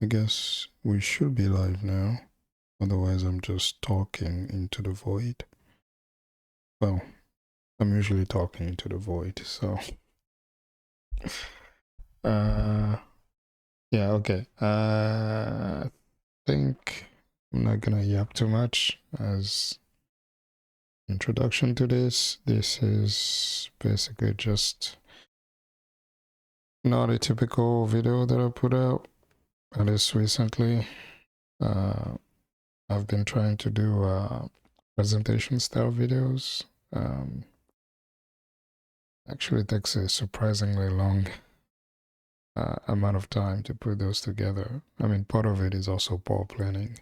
I guess we should be live now. Otherwise, I'm just talking into the void. Well, I'm usually talking into the void, so. Yeah, okay. I think I'm not gonna yap too much as introduction to this. This is basically just not a typical video that I put out, at least recently. I've been trying to do presentation style videos. Actually takes a surprisingly long amount of time to put those together. I mean, part of it is also poor planning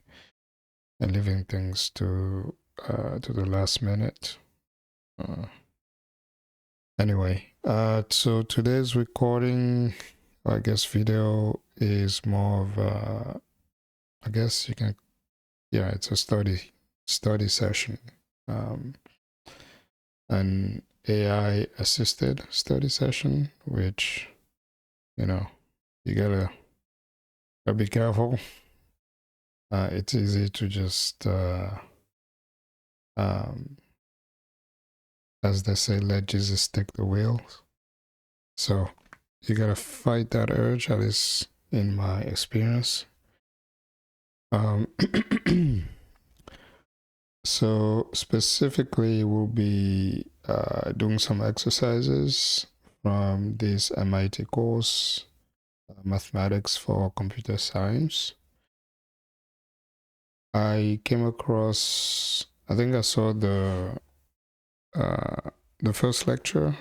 and leaving things to the last minute. Anyway, so today's recording, I guess video is more of I guess you can, yeah, it's a study session, an AI assisted study session, which, you know, you gotta be careful. It's easy to just as they say, let Jesus take the wheels. So you gotta fight that urge, at least in my experience. So specifically, we'll be doing some exercises from this MIT course, Mathematics for Computer Science. I came across, I think I saw the first lecture.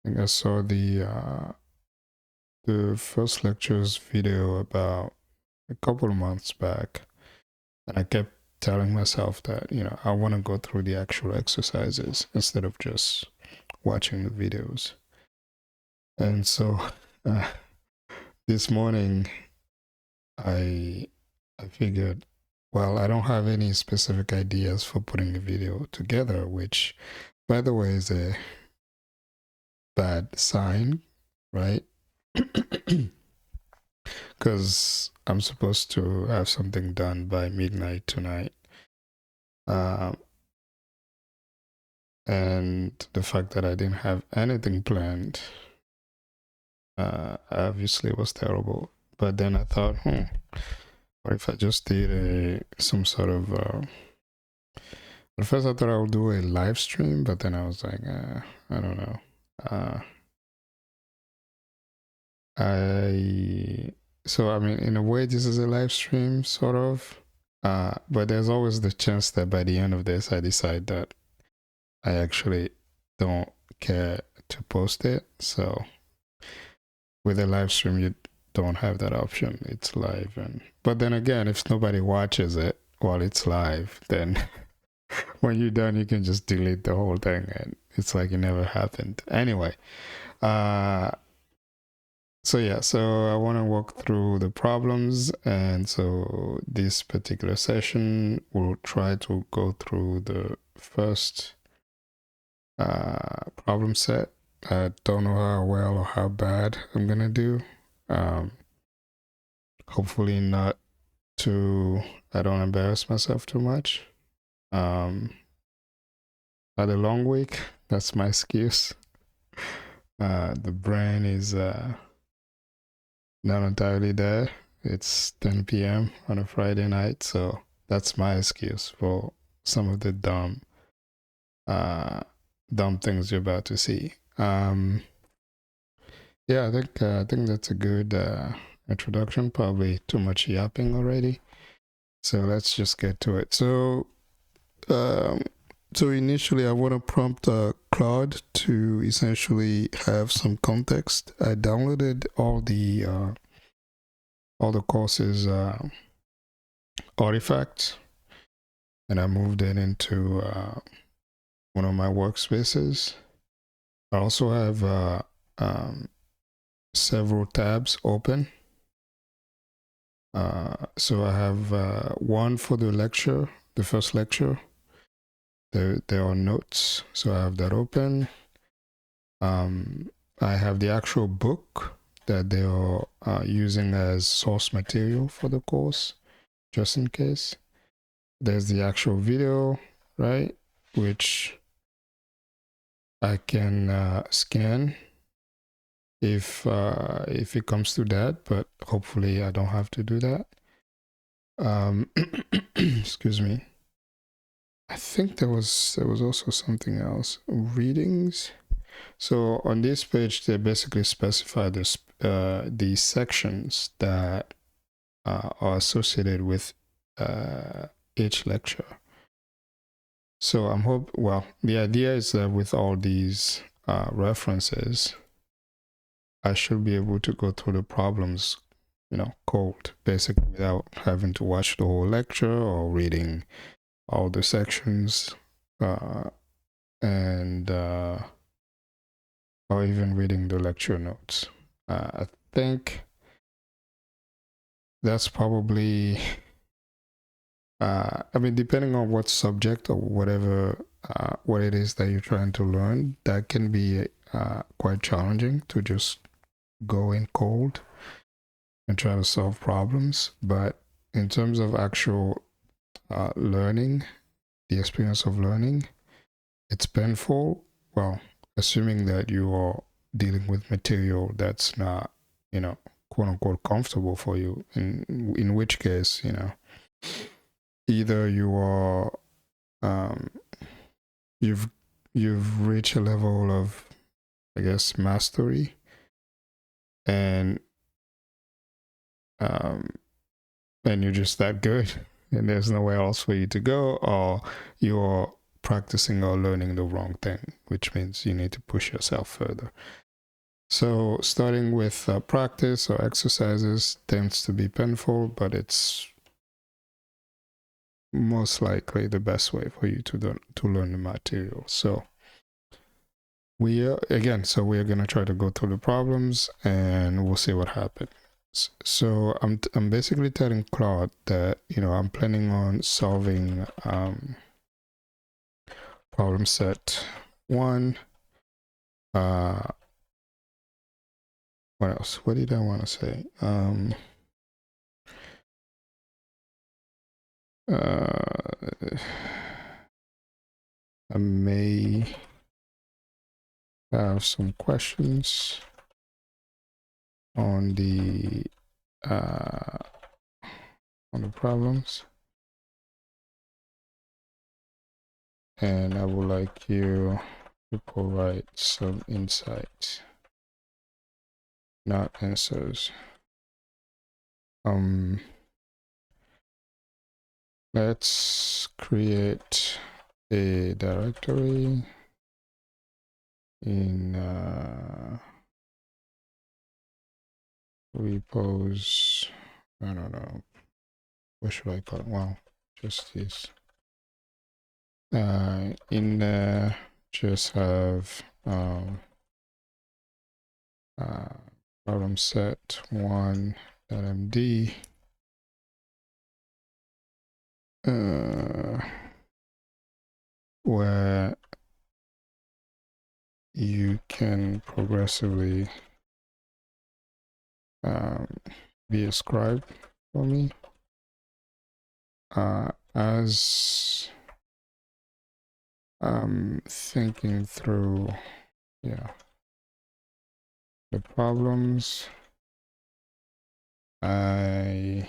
I think I saw the first lecture's video about a couple of months back, and I kept telling myself that, you know, I want to go through the actual exercises instead of just watching the videos. And so this morning I figured, well, I don't have any specific ideas for putting a video together, which, by the way, is a bad sign, right? Because I'm supposed to have something done by midnight tonight. And the fact that I didn't have anything planned obviously was terrible. But then I thought, what if I just did some sort of at first I thought I would do a live stream, but then I was like, I don't know. So I mean, in a way, this is a live stream, sort of. But there's always the chance that by the end of this, I decide that I actually don't care to post it. So with a live stream, you don't have that option. It's live, but then again, if nobody watches it while it's live, then when you're done, you can just delete the whole thing, and it's like it never happened. Anyway, so yeah, so I want to walk through the problems, and so this particular session will try to go through the first problem set. I don't know how well or how bad I'm gonna do. Hopefully not too, I don't embarrass myself too much. Had a long week, that's my excuse. The brain is not entirely there. It's 10 p.m. on a Friday night, so that's my excuse for some of the dumb things you're about to see. Yeah, I think that's a good introduction. Probably too much yapping already. So let's just get to it. So initially I want to prompt Claude to essentially have some context. I downloaded all the course's artifacts, and I moved it into one of my workspaces. I also have several tabs open. So I have one for the lecture, the first lecture. There are notes, so I have that open. I have the actual book that they are using as source material for the course, just in case. There's the actual video, right, which I can scan if it comes to that, but hopefully I don't have to do that. Excuse me. I think there was also something else. Readings. So on this page, they basically specify the sections that are associated with each lecture. So the idea is that with all these references, I should be able to go through the problems, cold, basically, without having to watch the whole lecture or reading all the sections, and or even reading the lecture notes. I think that's probably, I mean, depending on what subject or whatever, what it is that you're trying to learn, that can be quite challenging to just go in cold and try to solve problems. But in terms of actual learning, the experience of learning, it's painful. Well, assuming that you are dealing with material that's not, quote unquote, comfortable for you, in which case, either you are, you've reached a level of, I guess, mastery, and you're just that good, and there's nowhere else for you to go, or you're practicing or learning the wrong thing, which means you need to push yourself further. So starting with practice or exercises tends to be painful, but it's most likely the best way for you to learn the material. So we are going to try to go through the problems, and we'll see what happens. So I'm basically telling Claude that I'm planning on solving problem set 1. What else? What did I want to say? I may have some questions on the problems, and I would like you to provide some insights, not answers. Let's create a directory in repos. I don't know, what should I call it? Well, just this. In there, just have problem set 1.md. Where you can progressively be a scribe for me as I'm thinking through the problems. I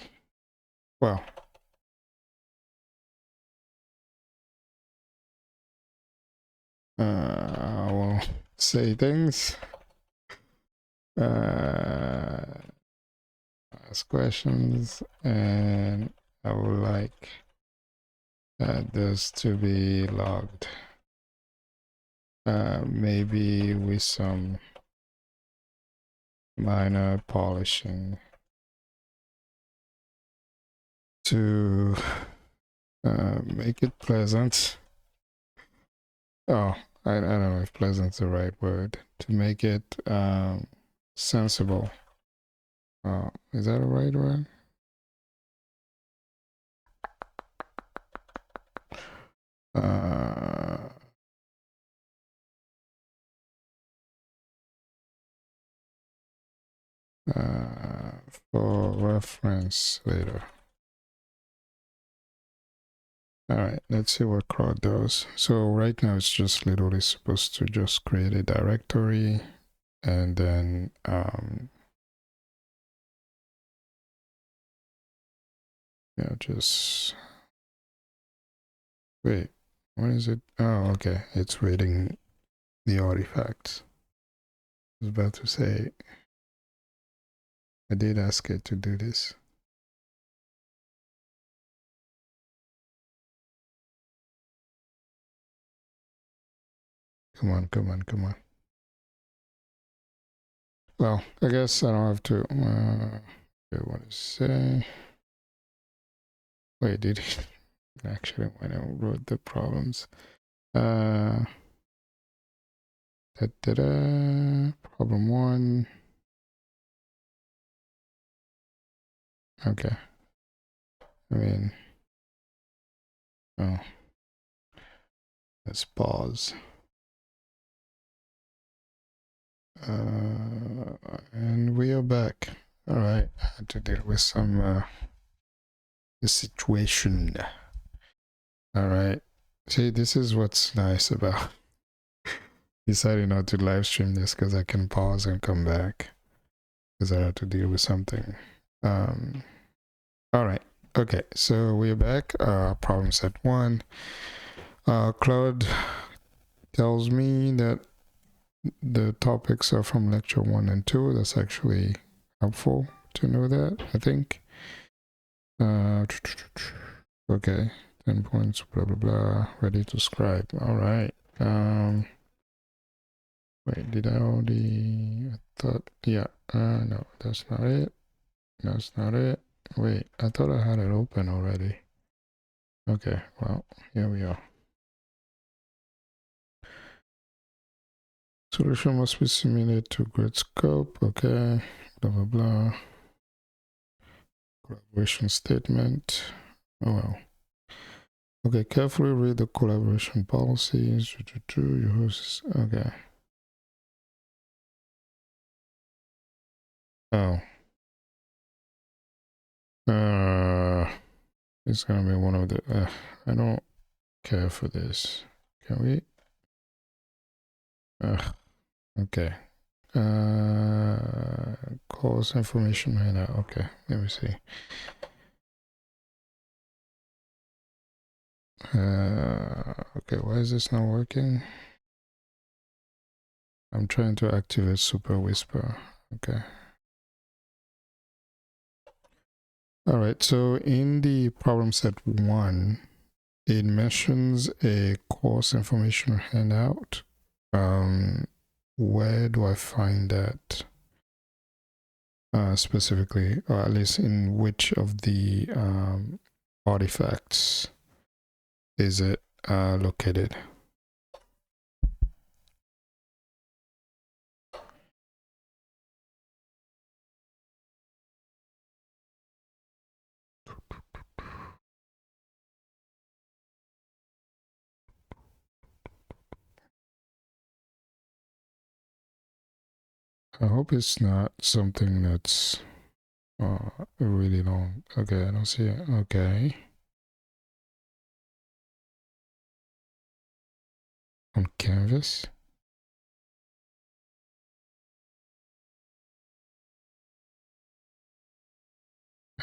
will say things, ask questions, and I would like this to be logged, maybe with some minor polishing to make it pleasant. Oh, I don't know if pleasant's the right word. To make it sensible. Is that a right word? for reference later. All right, let's see what CRUD does. So right now it's just literally supposed to just create a directory and then yeah, just wait, what is it? Oh, okay, it's reading the artifacts. I was about to say, I did ask it to do this. Come on, come on, come on. Well, I guess I don't have to. Okay, what does it say? Wait, did it actually when I wrote the problems? Da, da, da, problem 1. Okay. I mean, oh, let's pause. And we are back. All right, I had to deal with some the situation. All right. See, this is what's nice about deciding not to live stream this, because I can pause and come back because I had to deal with something. All right. Okay, so we're back. Problem set 1. Claude tells me that the topics are from lecture 1 and 2. That's actually helpful to know that, I think. Okay, 10 points, blah, blah, blah. Ready to scribe. All right. Wait, did I already? I thought, yeah. No, that's not it. That's not it. Wait, I thought I had it open already. Okay, well, here we are. Solution must be similar to grid scope. Okay, blah, blah, blah. Collaboration statement. Oh, well. Okay, carefully read the collaboration policies. Your host. Okay. Oh. It's gonna be one of the. I don't care for this. Can we? Okay. Course information handout. Okay, let me see. Okay, why is this not working? I'm trying to activate Super Whisper. Okay. All right, so in the problem set 1, it mentions a course information handout. Where do I find that specifically, or at least in which of the artifacts is it located? I hope it's not something that's really long. Okay, I don't see it. Okay. On canvas.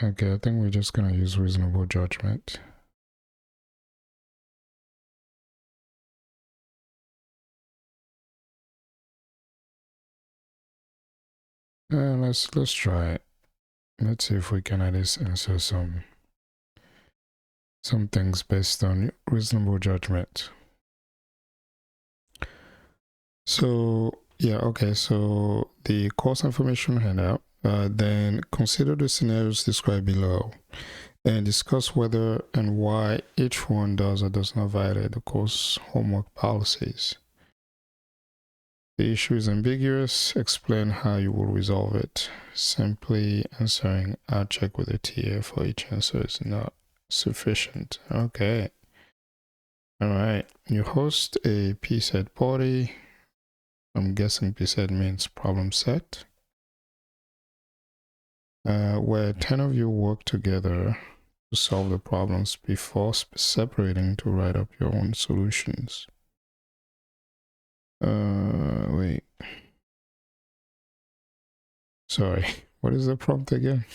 Okay, I think we're just gonna use reasonable judgment. Let's try it. Let's see if we can at least answer some things based on reasonable judgment. So yeah, okay. So the course information handout. Then consider the scenarios described below, and discuss whether and why each one does or does not violate the course homework policies. The issue is ambiguous. Explain how you will resolve it. Simply answering "I'll check with the TA" for each answer is not sufficient. Okay. All right. You host a PSET party. I'm guessing PSET means problem set. where 10 of you work together to solve the problems before separating to write up your own solutions. Wait. Sorry, what is the prompt again?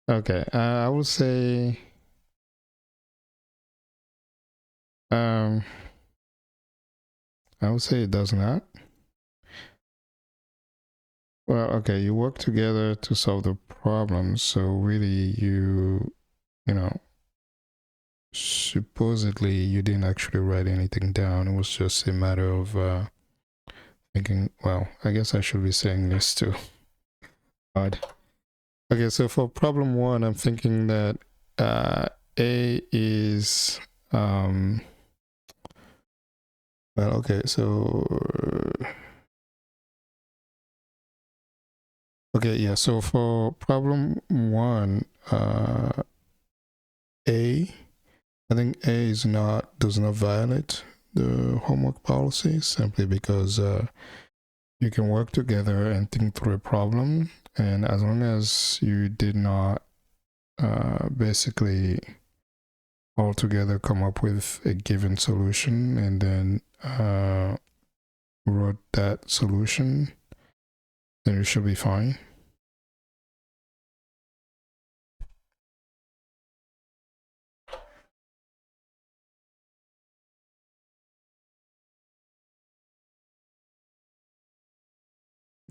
Okay, I would say I would say it does not. Well, okay, you work together to solve the problem, so really you know, supposedly you didn't actually write anything down. It was just a matter of thinking, well, I guess I should be saying this too. Odd. Okay, so for problem 1, I'm thinking that A is well, okay, so okay, yeah, so for problem 1, I think A does not violate the homework policy, simply because you can work together and think through a problem, and as long as you did not basically all together come up with a given solution and then wrote that solution, then you should be fine.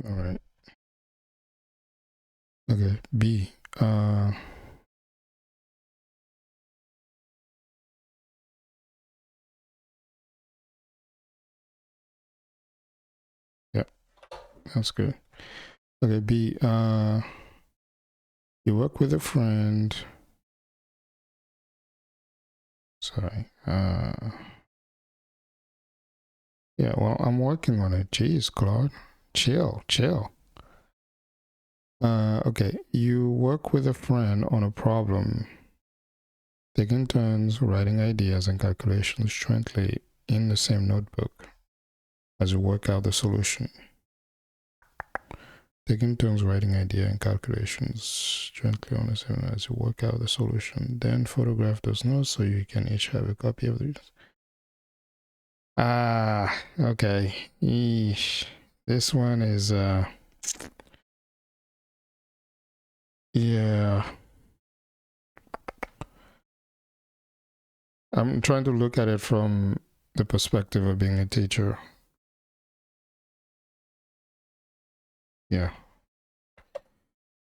All right. Okay, B. Yeah, that's good. Okay, B. You work with a friend. Sorry. Yeah, well, I'm working on it. Jeez, Claude. Chill. Okay, you work with a friend on a problem, taking turns writing ideas and calculations jointly in the same notebook as you work out the solution. Taking turns writing idea and calculations jointly on the same as you work out the solution. Then photograph those notes so you can each have a copy of these. Okay. Eesh. This one is yeah. I'm trying to look at it from the perspective of being a teacher. Yeah.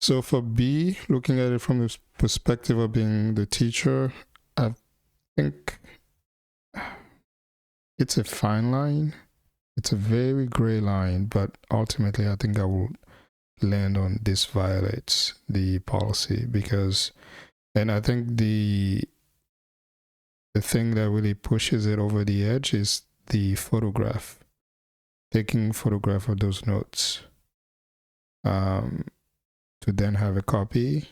So for B, looking at it from the perspective of being the teacher, I think it's a fine line. It's a very gray line, but ultimately I think I will land on this violates the policy because, and I think the thing that really pushes it over the edge is the photograph, taking photograph of those notes to then have a copy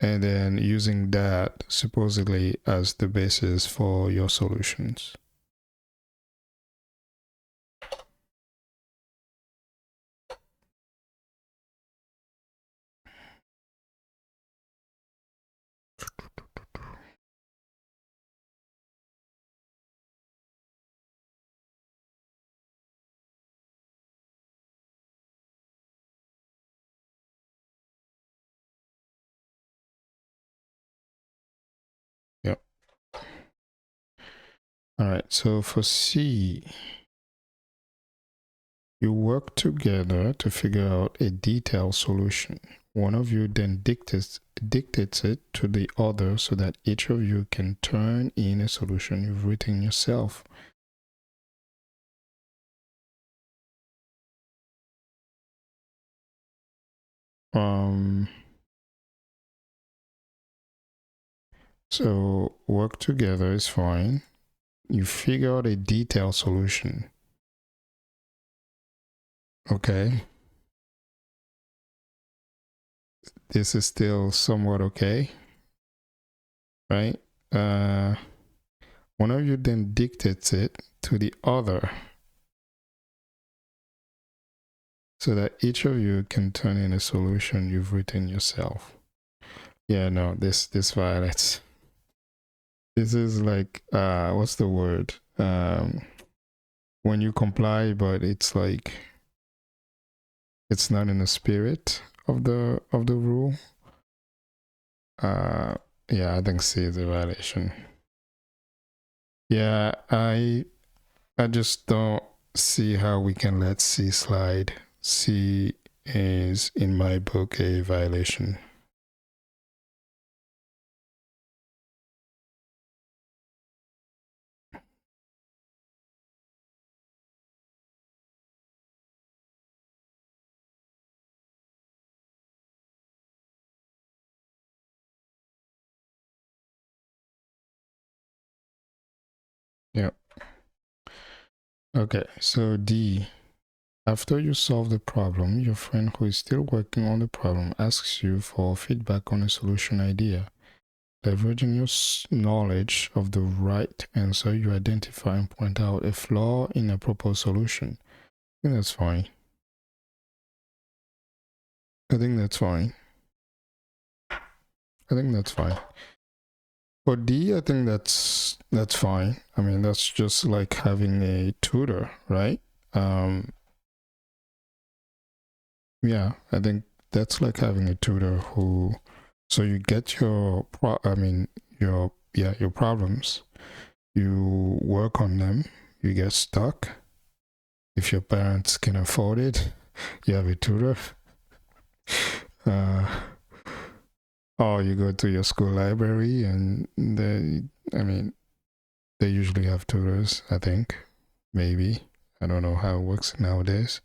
and then using that supposedly as the basis for your solutions. Yep. All right, so for C, you work together to figure out a detailed solution. One of you then dictates it to the other so that each of you can turn in a solution you've written yourself. So work together is fine. You figure out a detailed solution. Okay. This is still somewhat okay, right? One of you then dictates it to the other so that each of you can turn in a solution you've written yourself. Yeah, no, this violates. This is like what's the word? When you comply, but it's like it's not in the spirit of the rule. Yeah, I think C is a violation. Yeah, I just don't see how we can let C slide. C is, in my book, a violation. Yeah. Okay, so D. After you solve the problem, your friend who is still working on the problem asks you for feedback on a solution idea. Leveraging your knowledge of the right answer, you identify and point out a flaw in a proposed solution. I think that's fine. I think that's fine. For D, I think that's fine. I mean, that's just like having a tutor, right? Yeah, I think that's like having a tutor who, so you get your your problems, you work on them, you get stuck. If your parents can afford it, you have a tutor. Or you go to your school library and they usually have tutors, I think. Maybe. I don't know how it works nowadays.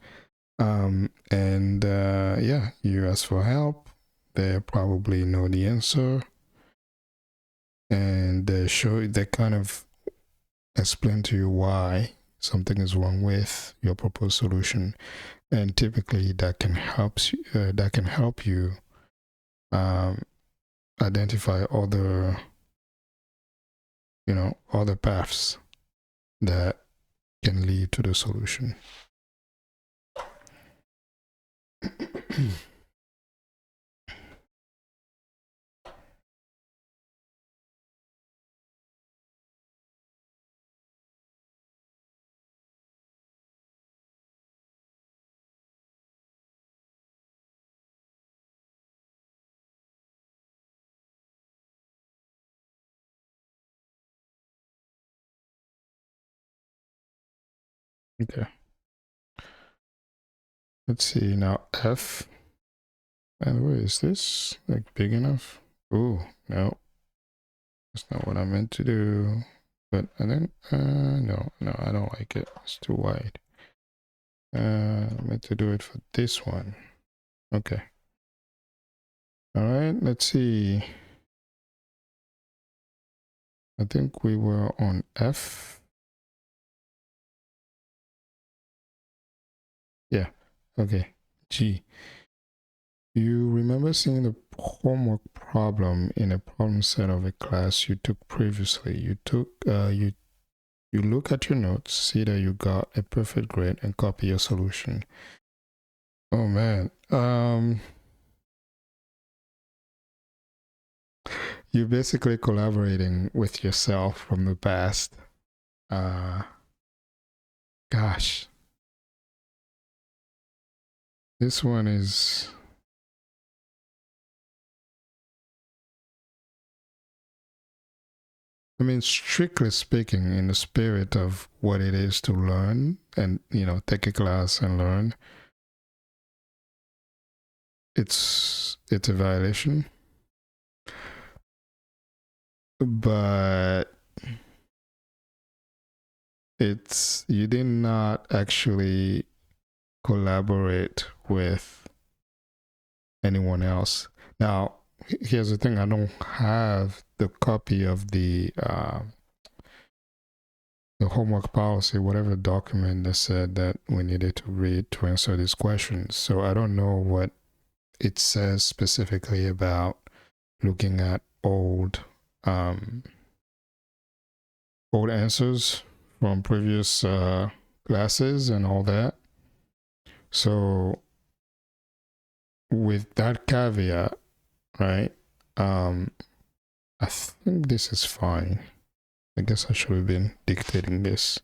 Yeah, you ask for help. They probably know the answer. And they kind of explain to you why something is wrong with your proposed solution. And typically that can help you identify other paths that can lead to the solution. Okay. Let's see now. F. By the way, is this like big enough? Ooh, no. That's not what I meant to do. But I think, no, I don't like it. It's too wide. I meant to do it for this one. Okay. All right, let's see. I think we were on F. Yeah, okay. G. You remember seeing the homework problem in a problem set of a class you took previously. You look at your notes, see that you got a perfect grade, and copy your solution. Oh man. You're basically collaborating with yourself from the past. Gosh. This one is, I mean, strictly speaking, in the spirit of what it is to learn and, take a class and learn, it's a violation. But you did not actually collaborate with anyone else. Now, here's the thing: I don't have the copy of the homework policy, whatever document that said that we needed to read to answer these questions. So I don't know what it says specifically about looking at old answers from previous classes and all that. So with that caveat, right? I think this is fine. I guess I should have been dictating this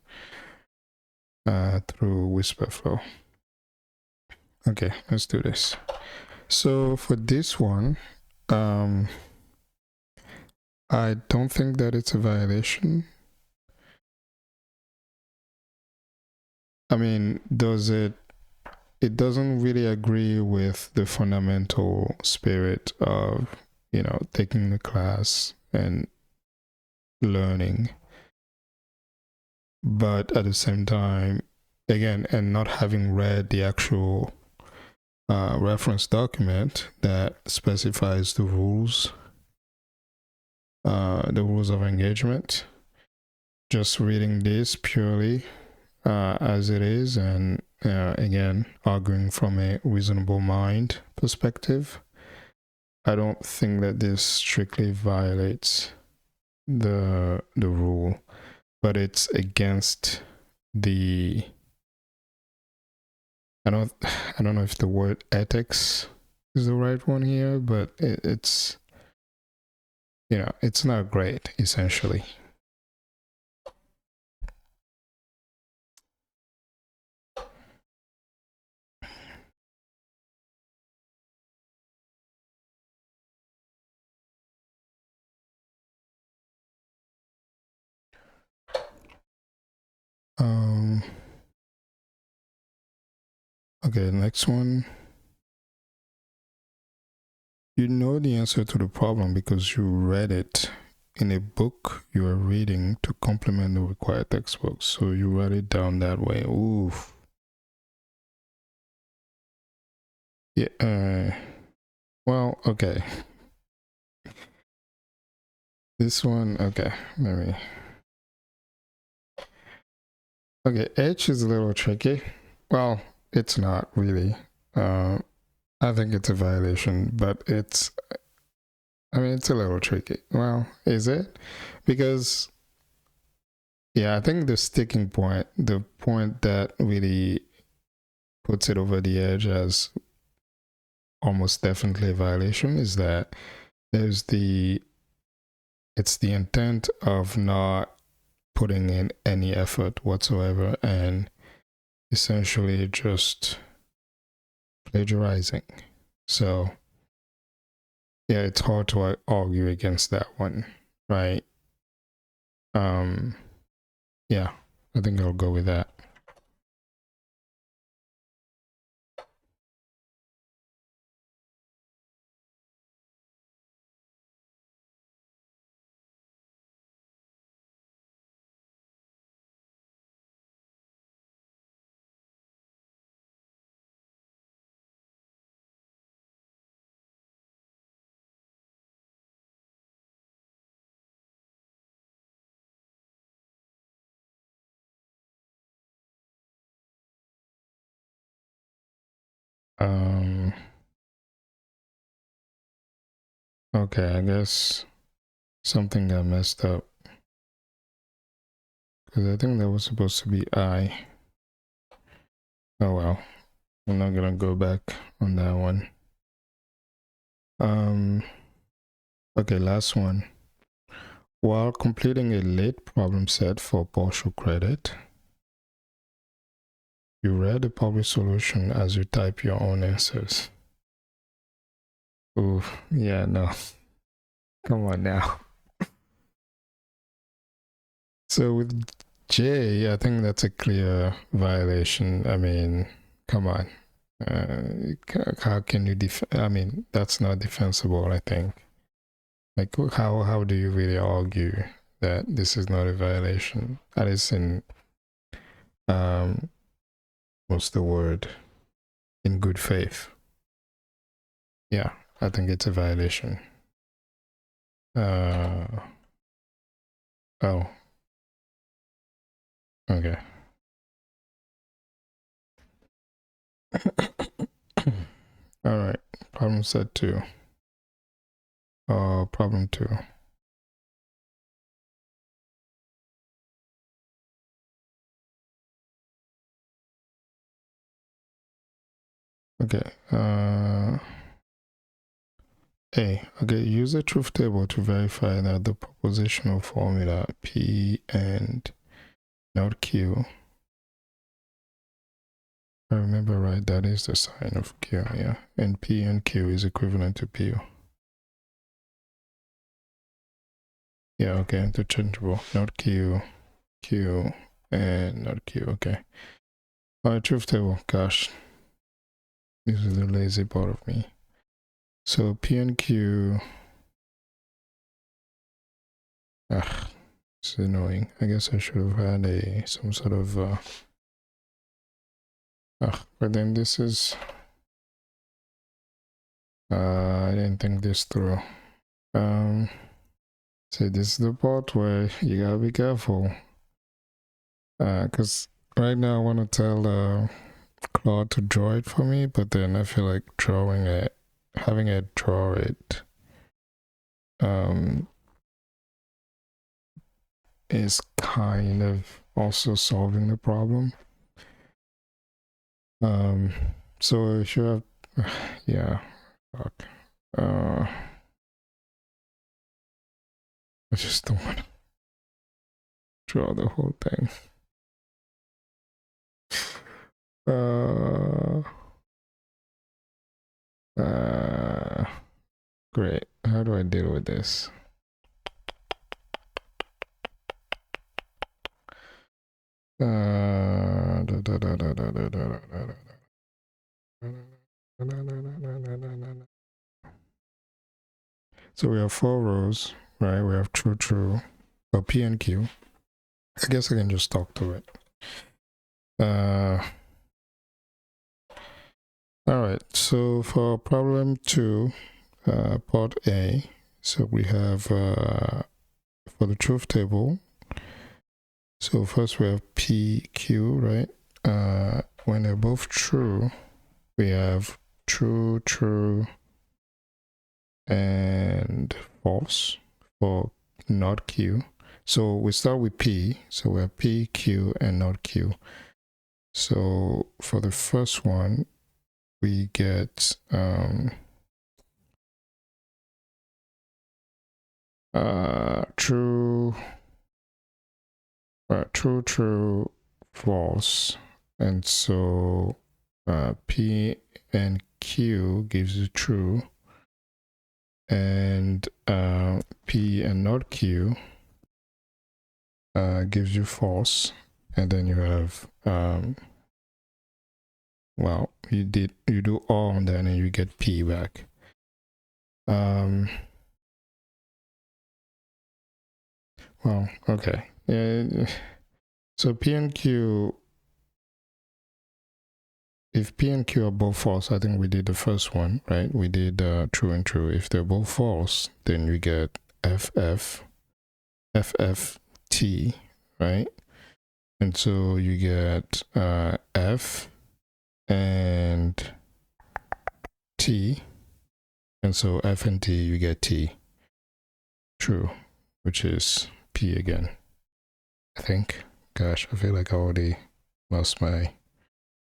through Whisperflow. Okay, let's do this. So for this one, I don't think that it's a violation. I mean, it doesn't really agree with the fundamental spirit of, taking the class and learning. But at the same time, again, and not having read the actual reference document that specifies the rules of engagement, just reading this purely as it is, and again, arguing from a reasonable mind perspective, I don't think that this strictly violates the rule, but it's against the I don't know if the word ethics is the right one here, but it's it's not great, essentially. Okay, next one. You know the answer to the problem because you read it in a book you are reading to complement the required textbook. So you write it down that way. Oof. Yeah. Well, okay. This one, okay. Maybe. Okay, H is a little tricky. Well, it's not really. I think it's a violation, but it's a little tricky. Well, is it? Because, yeah, I think the sticking point, the point that really puts it over the edge as almost definitely a violation is that it's the intent of not putting in any effort whatsoever and essentially just plagiarizing. So yeah, it's hard to argue against that one, right? Yeah, I think I'll go with that. Okay, I guess something got messed up because I think that was supposed to be I. Oh well, I'm not gonna go back on that one. Okay, last one. While completing a late problem set for partial credit, you read the published solution as you type your own answers. Ooh, yeah, no. Come on now. So with J, I think that's a clear violation. I mean, come on. How can you that's not defensible, I think. Like, how do you really argue that this is not a violation? That is in, what's the word? In good faith. Yeah, I think it's a violation. Oh. Okay. All right. Problem set 2. Problem 2. Okay. Okay, use a truth table to verify that the propositional formula P and not Q. I remember right, that is the sign of Q, yeah. And P and Q is equivalent to P. Yeah, okay, interchangeable. Not Q, Q, and not Q, okay. Alright, truth table, gosh. This is the lazy part of me. So P and Q, it's annoying. I guess I should have had some sort of but then this is I didn't think this through. So this is the part where you gotta be careful. Cause right now I wanna tell Claude to draw it for me, but then I feel like having it draw it is kind of also solving the problem. So if you have yeah, fuck. I just don't want to draw the whole thing. Great. How do I deal with this? So we have 4 rows, right? We have true, true, or P and Q. I guess I can just talk to it. All right, so for problem 2, part A, so we have for the truth table, so first we have P, Q, right? When they're both true, we have true, true, and false for not Q. So we start with P, so we have P, Q, and not Q. So for the first one, we get true, true, false, and so P and Q gives you true, and P and not Q gives you false, and then you have well, you do all on that and you get P back. Well, okay. So P and Q, if P and Q are both false, I think we did the first one, right? We did true and true. If they're both false, then we get FF, FFT, right? And so you get F and T, and so F and T, you get T, true, which is P again, I think. Gosh, I feel like I already lost my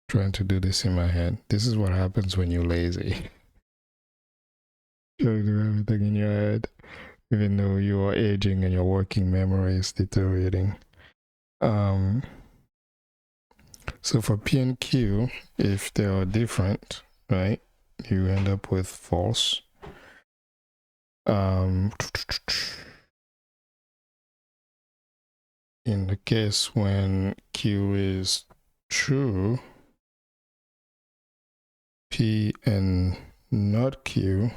trying to do this in my head. This is what happens when you're lazy. Trying to do everything in your head, even though you are aging and your working memory is deteriorating. So for P and Q, if they are different, right, you end up with false. In the case when Q is true, P and not Q,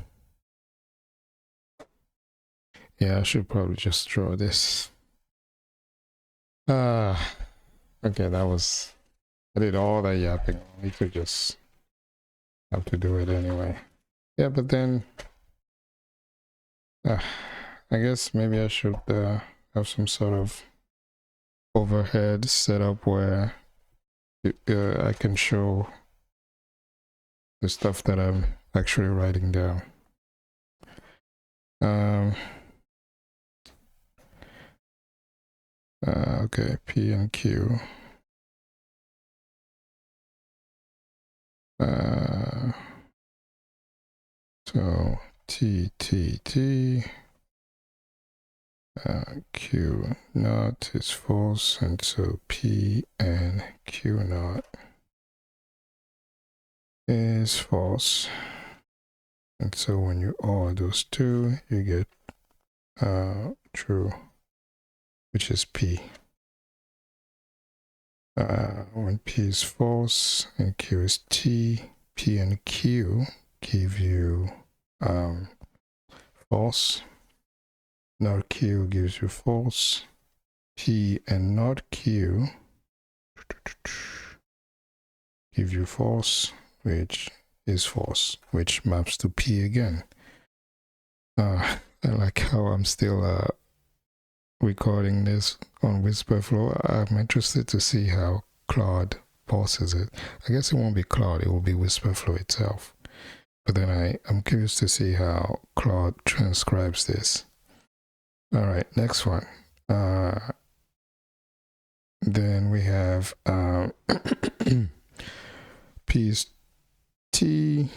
yeah, I should probably just draw this. Okay, I did all that yapping. We could just have to do it anyway. Yeah, but then I guess maybe I should have some sort of overhead set up where I can show the stuff that I'm actually writing down. Okay, P and Q. So T, Q naught is false, and so P and Q naught is false. And so when you OR those two, you get true, which is P. When P is false and Q is T, P and Q give you false. Not Q gives you false. P and not Q give you false, which is false, which maps to P again. I like how I'm still recording this on Whisperflow. I'm interested to see how Claude parses it. I guess it won't be Claude, it will be Whisperflow itself. But then I'm curious to see how Claude transcribes this. All right, next one. Then we have P is true,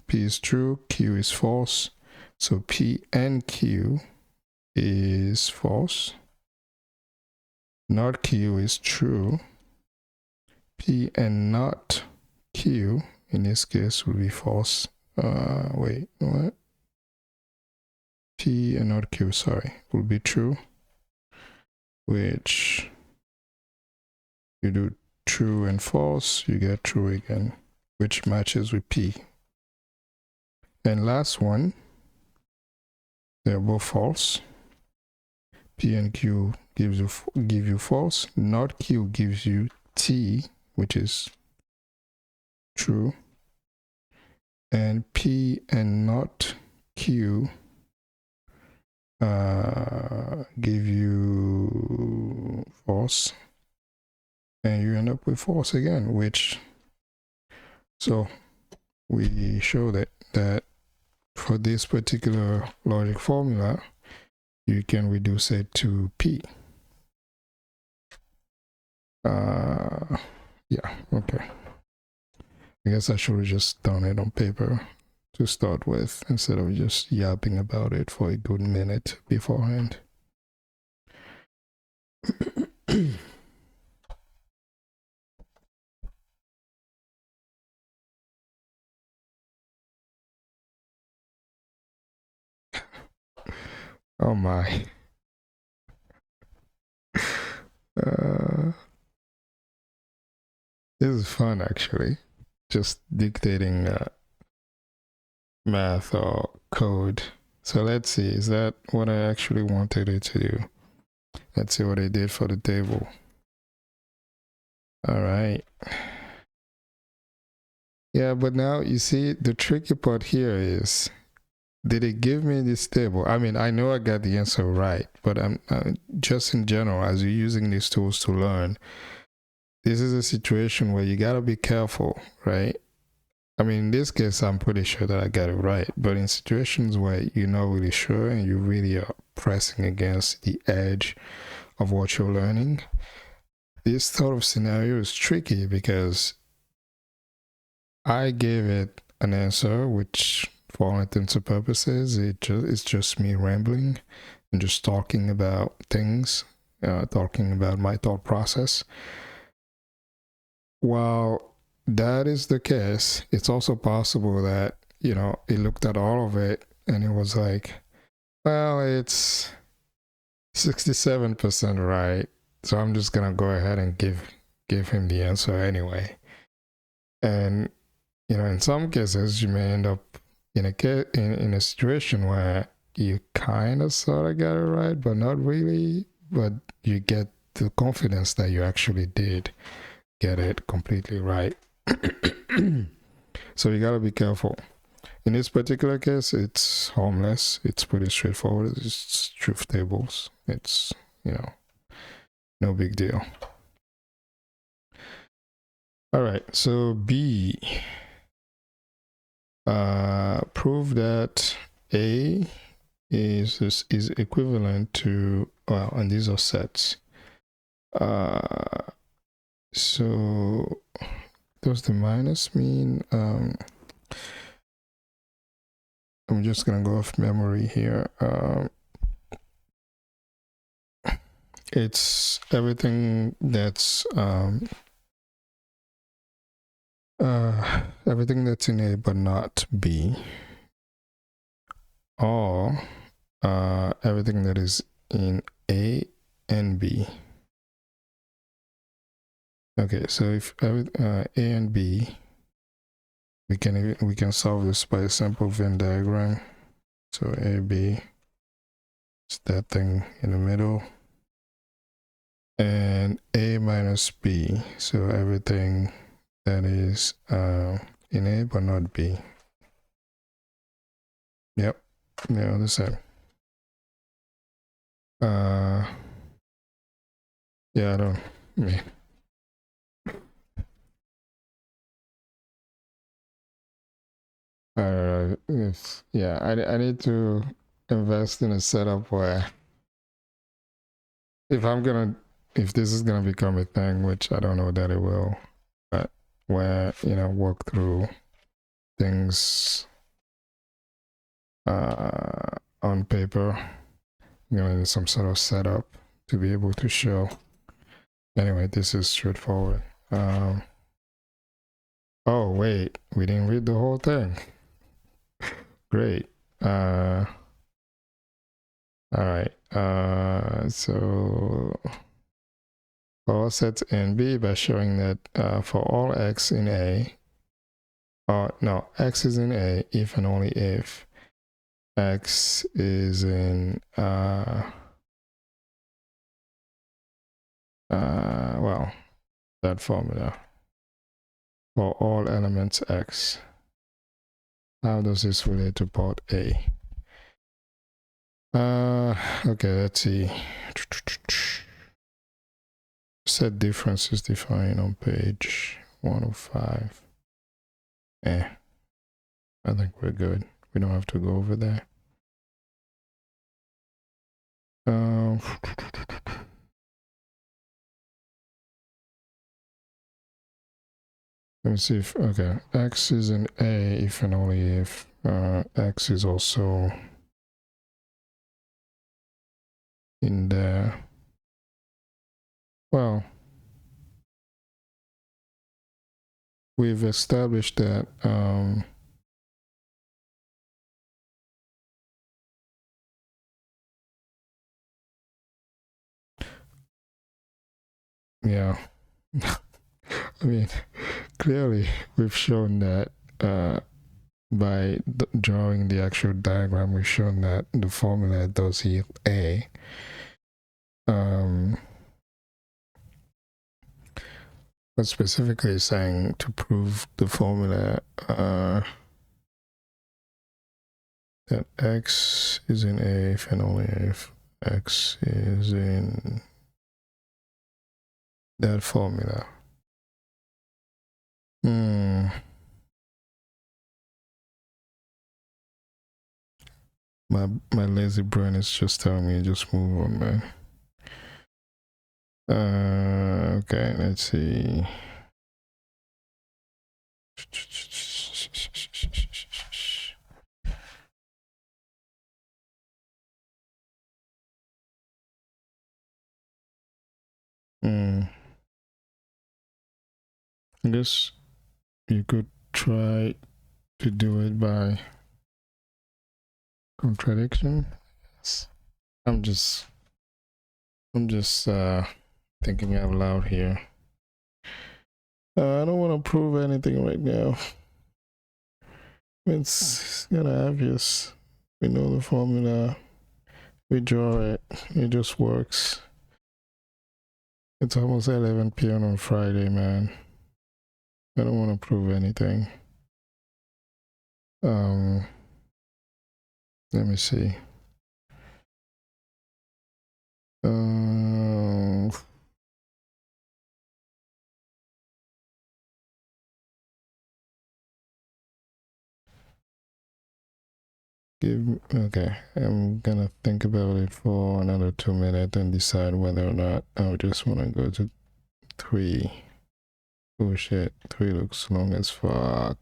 P is true, Q is false. So P and Q is false. Not Q is true. P and not Q in this case will be false. Wait, what? P and not Q, sorry, will be true, which you do true and false, you get true again, which matches with P. And last one, they're both false. P and Q give you false. Not Q gives you T, which is true. And P and not Q give you false. And you end up with false again, which, so we show that for this particular logic formula, you can reduce it to P. Yeah, okay. I guess I should have just done it on paper to start with, instead of just yapping about it for a good minute beforehand. Oh my. This is fun, actually. Just dictating math or code. So let's see, is that what I actually wanted it to do? Let's see what I did for the table. All right. Yeah, but now you see the tricky part here is, did it give me this table? I mean, I know I got the answer right, but I'm just in general, as you're using these tools to learn, this is a situation where you gotta be careful, right? I mean, in this case, I'm pretty sure that I got it right, but in situations where you're not really sure and you really are pressing against the edge of what you're learning, this sort of scenario is tricky because I gave it an answer which, for all intents and purposes, it's just me rambling and just talking about things, talking about my thought process. While that is the case, it's also possible that, you know, it looked at all of it and it was like, well, it's 67% right, so I'm just gonna go ahead and give him the answer anyway. And, you know, in some cases, you may end up in a situation where you kind of sort of got it right, but not really, but you get the confidence that you actually did get it completely right. So you gotta be careful. In this particular case, it's harmless. It's pretty straightforward. It's truth tables. It's, you know, no big deal. All right, so B. Prove that A is equivalent to, well, and these are sets. So does the minus mean I'm just gonna go off memory here. It's everything that's everything that's in A but not B, or everything that is in A and B. Okay, so if A and B, we can solve this by a simple Venn diagram. So AB is that thing in the middle, and A minus B, so everything that is in A but not B. Yep, they're the same. Yeah, I don't. Yeah, I need to invest in a setup where if this is gonna become a thing, which I don't know that it will, but where, you know, work through things on paper, you know, in some sort of setup to be able to show. Anyway, this is straightforward. Oh wait, we didn't read the whole thing. Great. All right. So for all sets in B by showing that for all x in A, no, x is in A if and only if x is in well, that formula for all elements x. How does this relate to port A? Okay, let's see. Set difference is defined on page 105. I think we're good. We don't have to go over there. Let me see if, okay, x is in A if and only if x is also in there. Well, we've established that yeah. I mean, clearly we've shown that by drawing the actual diagram, we've shown that the formula does yield A. But specifically saying to prove the formula that x is in A if and only if x is in that formula. My lazy brain is just telling me just move on, man. Okay, let's see. I guess you could try to do it by contradiction. Yes. I'm just thinking out loud here. I don't want to prove anything right now. It's kind of obvious. We know the formula. We draw it. It just works. It's almost 11 p.m. on Friday, man. I don't want to prove anything. Let me see. Okay, I'm gonna think about it for another 2 minutes and decide whether or not I just want to go to 3. Oh shit, 3 looks long as fuck.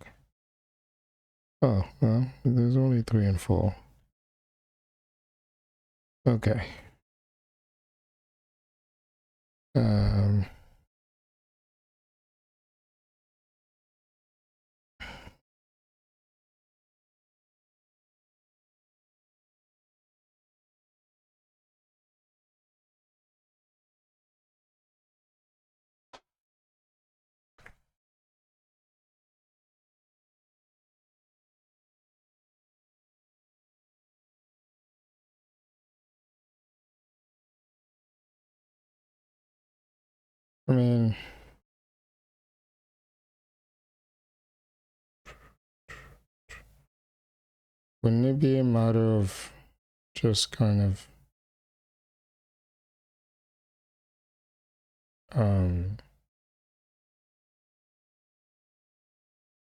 Oh, well, there's only 3 and 4. Okay. Um, I mean, wouldn't it be a matter of just kind of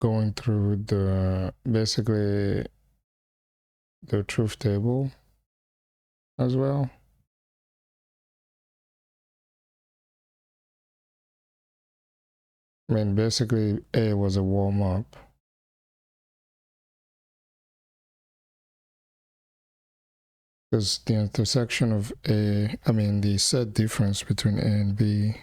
going through basically the truth table as well? I mean, basically A was a warm-up. Because the intersection of A, I mean, the set difference between A and B,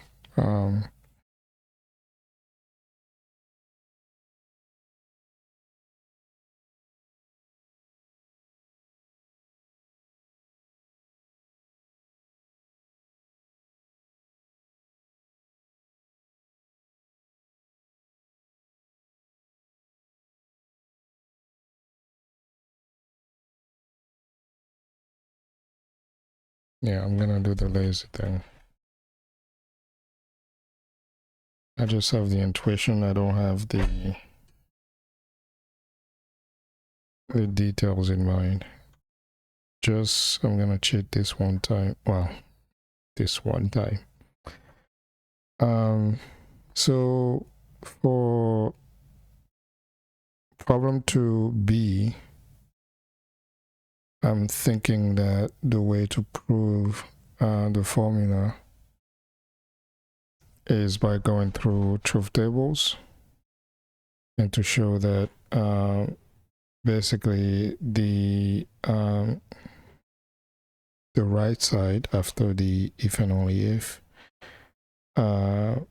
yeah, I'm gonna do the lazy thing. I just have the intuition, I don't have the details in mind. Just, I'm gonna cheat this one time. Well, this one time. So for problem 2b, I'm thinking that the way to prove the formula is by going through truth tables and to show that basically the right side after the if and only if, or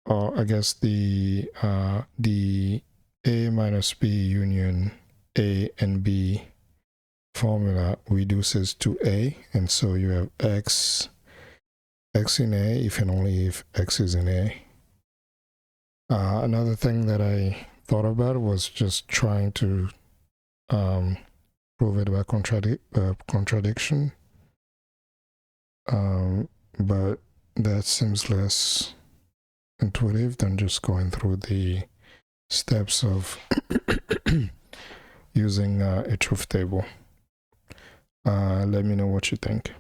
I guess the A minus B union A and B formula reduces to A, and so you have x in A if and only if x is in A. Another thing that I thought about was just trying to prove it by contradiction, but that seems less intuitive than just going through the steps of using a truth table. Let me know what you think.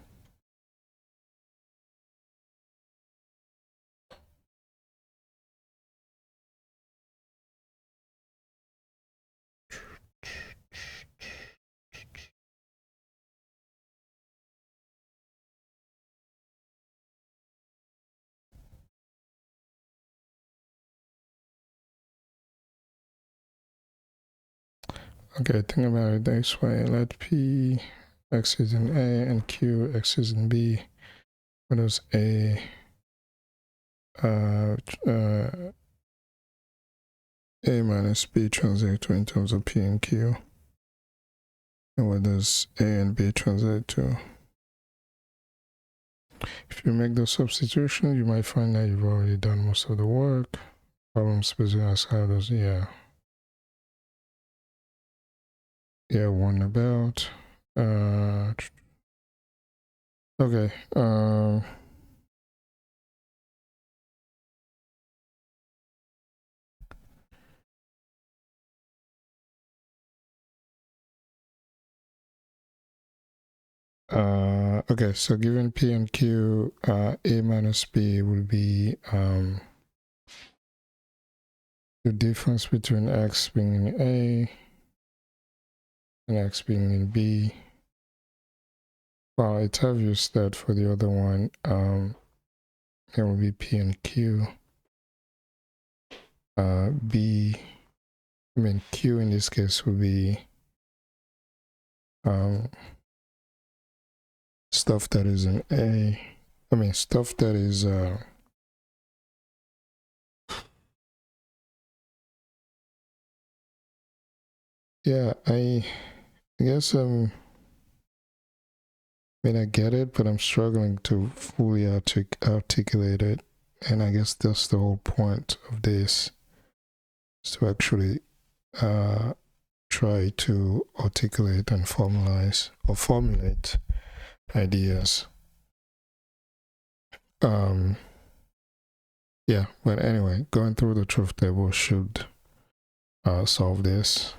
Okay, think about it this way. Let P x is in A and Q x is in B. What does A minus B translate to in terms of P and Q? And what does A and B translate to? If you make those substitutions, you might find that you've already done most of the work. Problem specific as how does, yeah, one about. Okay. Okay, so given P and Q, A minus B will be the difference between X being in A and X being in B. Well, it's obvious that for the other one, it will be P and Q. B I mean, Q in this case would be stuff that is an A. I mean, stuff that is yeah, I guess I mean, I get it, but I'm struggling to fully articulate it. And I guess that's the whole point of this, is to actually try to articulate and formalize or formulate ideas. Yeah, but anyway, going through the truth table should solve this.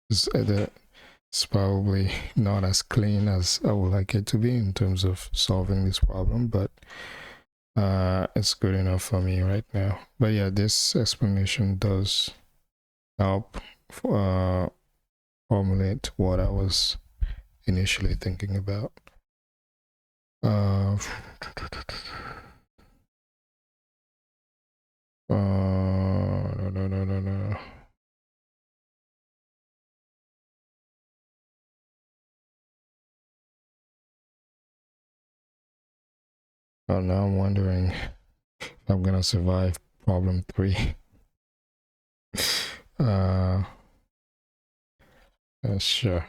It's probably not as clean as I would like it to be in terms of solving this problem, but it's good enough for me right now. But yeah, this explanation does help formulate what I was initially thinking about. No. Oh, now I'm wondering if I'm gonna survive problem 3. Sure.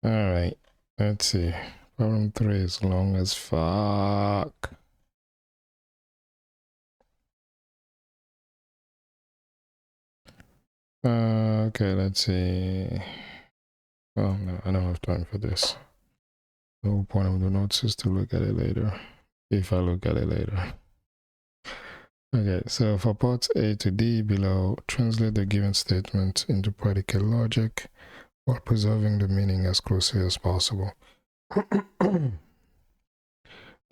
All right, let's see. Problem 3 is long as fuck. Okay, let's see. Oh no, I don't have time for this. The whole point of the notes is to look at it later, if I look at it later. Okay, so for parts A to D below, translate the given statement into predicate logic while preserving the meaning as closely as possible.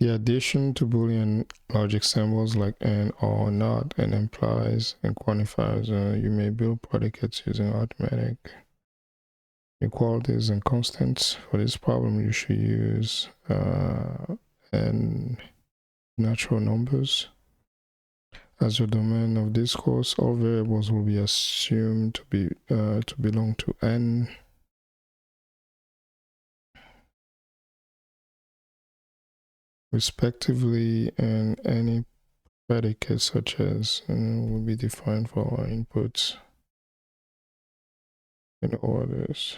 The addition to Boolean logic symbols like and, or, not, and implies and quantifiers. You may build predicates using arithmetic equalities and constants. For this problem, you should use and natural numbers. As your domain of discourse, all variables will be assumed to be to belong to n. Respectively, and any predicate such as will be defined for our inputs in orders.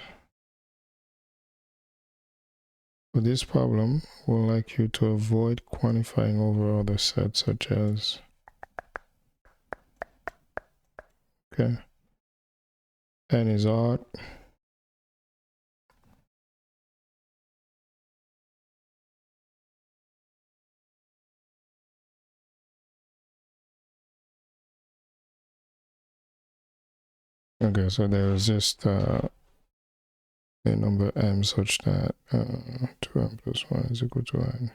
For this problem, we'd like you to avoid quantifying over other sets such as, okay, n is odd, okay, so there's just a number m such that 2m plus 1 is equal to n.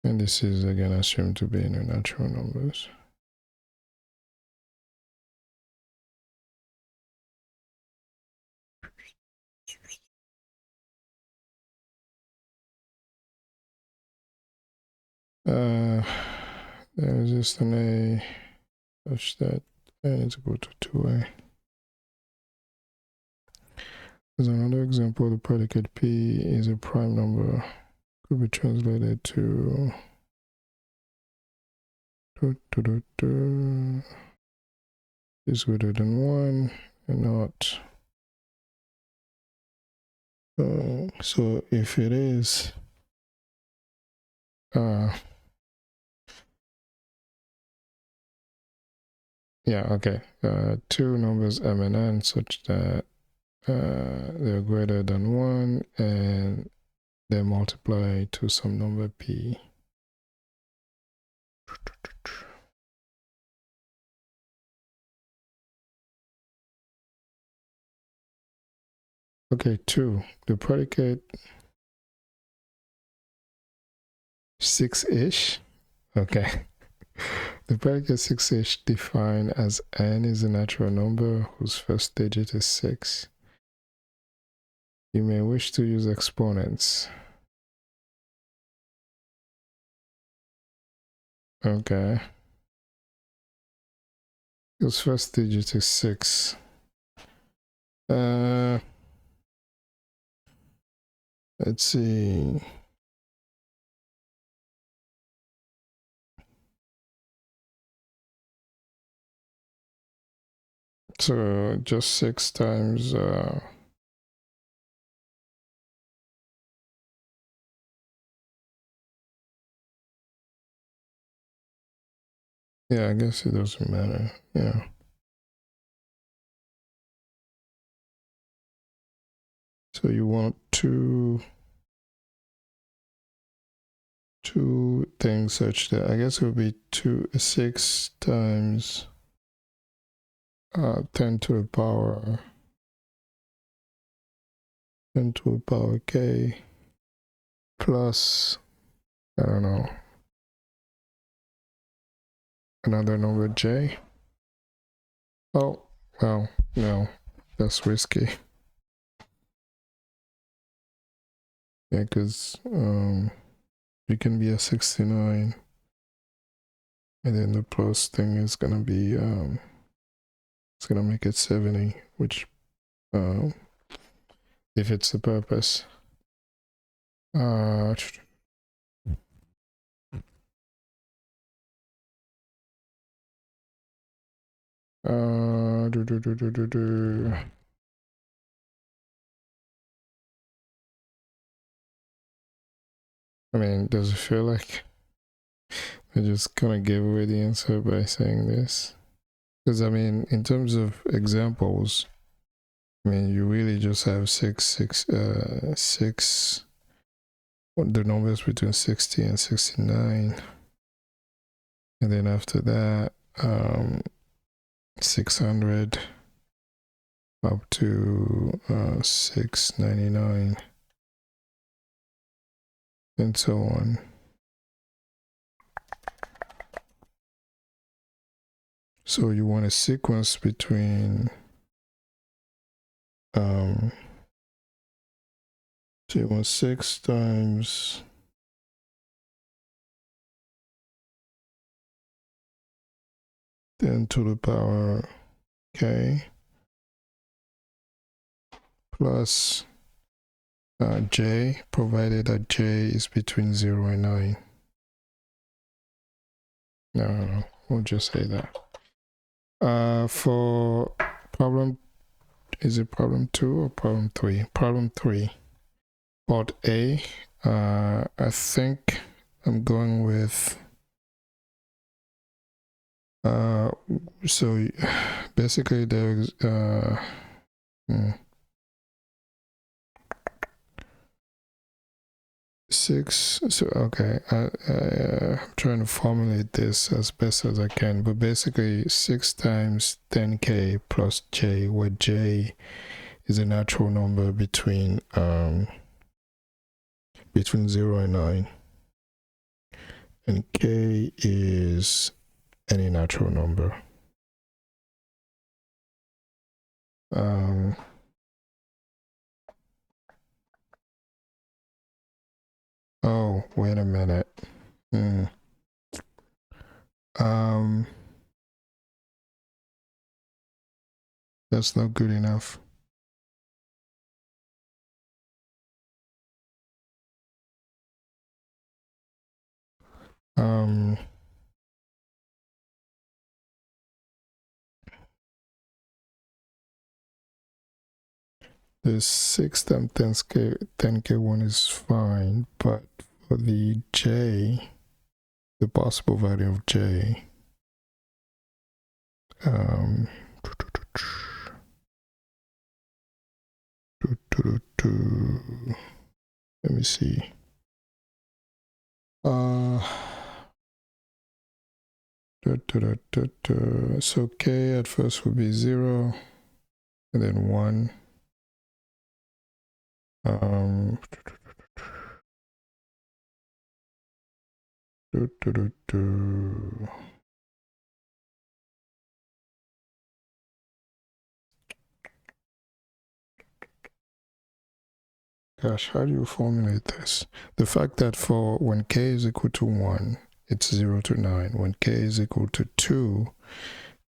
And this is again assumed to be in the natural numbers. There's just an a such that n is equal to 2a. There's another example. The predicate p is a prime number. Could be translated to is greater than 1 and not. So if it is yeah, okay, two numbers m and n such that they're greater than 1 and they multiply to some number p. Okay, 2, the predicate 6-ish, okay. The predicate 6-ish defined as n is a natural number whose first digit is 6. You may wish to use exponents. Okay. Because first digit is 6. Let's see. So just 6 times yeah, I guess it doesn't matter. Yeah. So you want two things such that I guess it would be 6 times 10 to the power 10 to the power k plus, I don't know, another number j. Oh, well, no, that's risky. Yeah, because you can be a 69 and then the plus thing is gonna be it's gonna make it 70, which defeats the purpose. I mean, does it feel like I just kind of gave away the answer by saying this? Because I mean, in terms of examples, I mean, you really just have 6, the numbers between 60 and 69, and then after that, 600 up to 699, and so on. So you want a sequence between so you want 6 times 10 to the power k plus j, provided that j is between 0 and 9. No, we'll just say that. For problem, is it problem 2 or problem 3? Problem 3, part A, I think I'm going with so basically there's 6, so okay, I'm trying to formulate this as best as I can, but basically 6 times 10k plus j, where j is a natural number between 0 and 9, and k is any natural number. Oh, wait a minute. That's not good enough. The 6 times 10k one is fine, but for the j, the possible value of j, let me see. So k at first would be 0, and then 1. Gosh, how do you formulate this? The fact that for when k is equal to 1, it's 0 to 9. When k is equal to 2,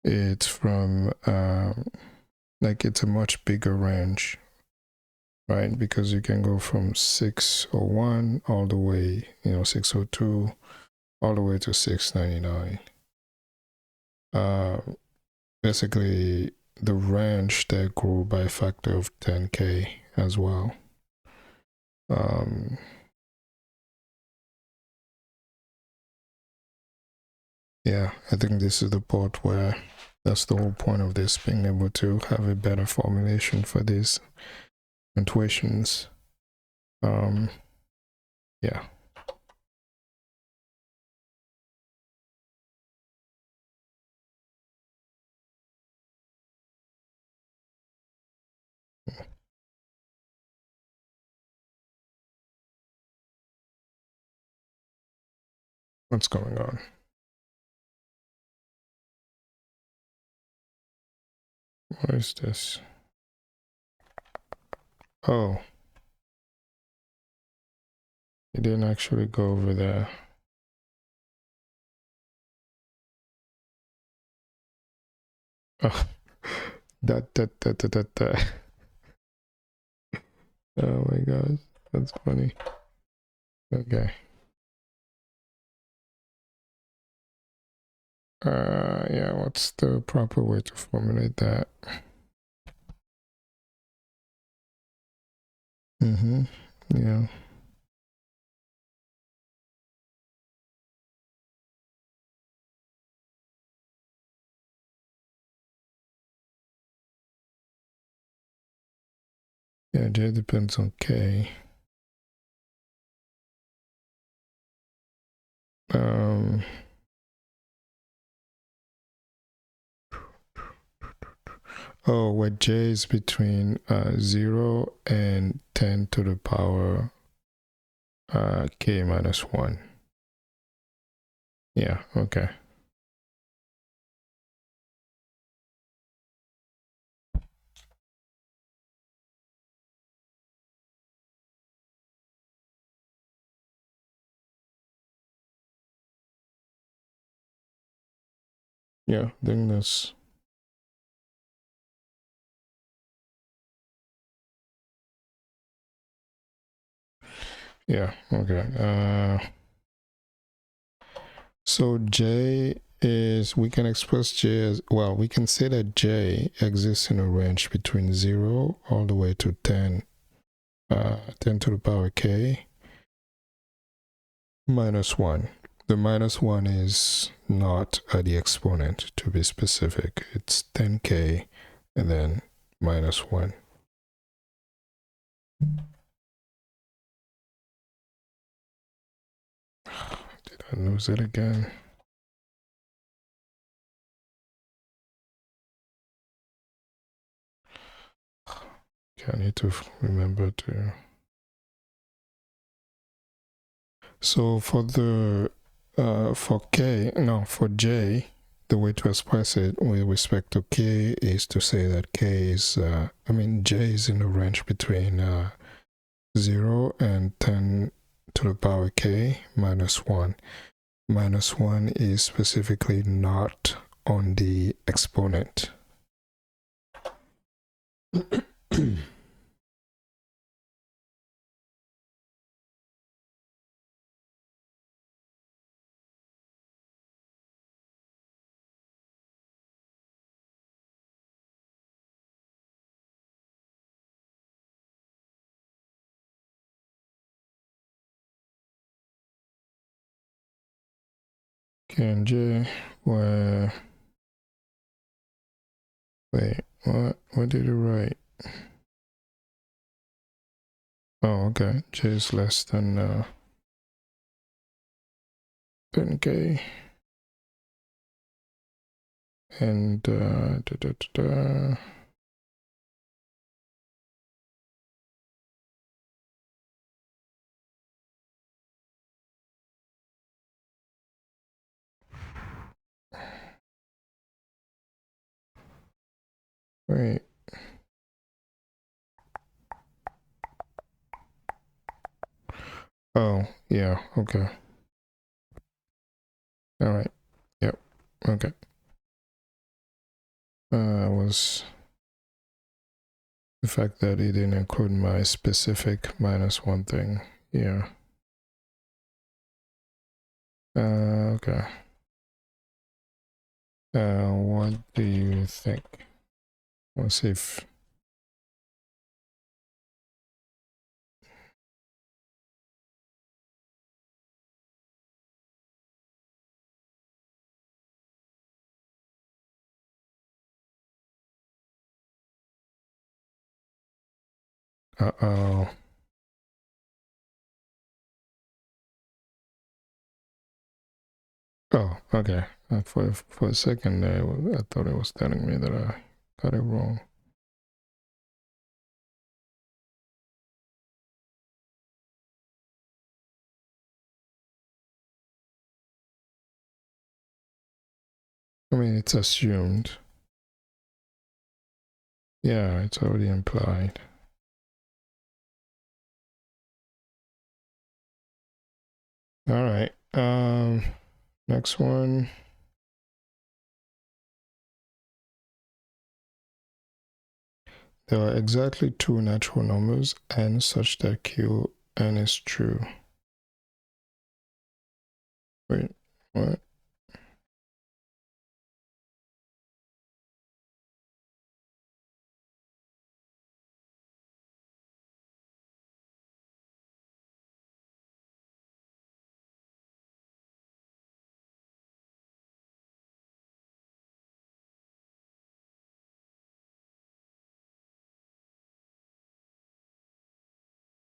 it's from like it's a much bigger range, right? Because you can go from 601 all the way, 602 all the way to 699. Basically, the range that grew by a factor of 10K as well. Yeah, I think this is the part where that's the whole point of this, being able to have a better formulation for these intuitions. Yeah. What's going on? What is this? Oh. It didn't actually go over there. Oh. that. Oh my gosh. That's funny. Okay. Yeah, what's the proper way to formulate that? Yeah. Yeah, J depends on K. Oh, where J is between 0 and 10 to the power K minus 1. Yeah, okay. Yeah, I think that's... Yeah, okay. So J is, we can express J as, well, we can say that J exists in a range between 0 all the way to 10, 10 to the power K minus 1. The minus 1 is not the exponent, to be specific. It's 10K and then minus 1. Did I lose it again? Okay, I need to remember to... So for the for J, the way to express it with respect to K is to say that K is, J is in the range between 0 and 10 to the power K minus 1. Minus 1 is specifically not on the exponent. K and J, where... Wait, what did you write? Oh, okay. J is less than 10K. And wait. Oh, yeah, okay. All right. Yep. Okay. was the fact that it didn't include my specific -1 thing here. Okay. What do you think? Let's see if... Uh-oh. Oh, okay. For a second there, I thought it was telling me that I got it wrong. I mean, it's assumed. Yeah, it's already implied. All right. Next one. There are exactly 2 natural numbers n such that Qn is true. Wait, what?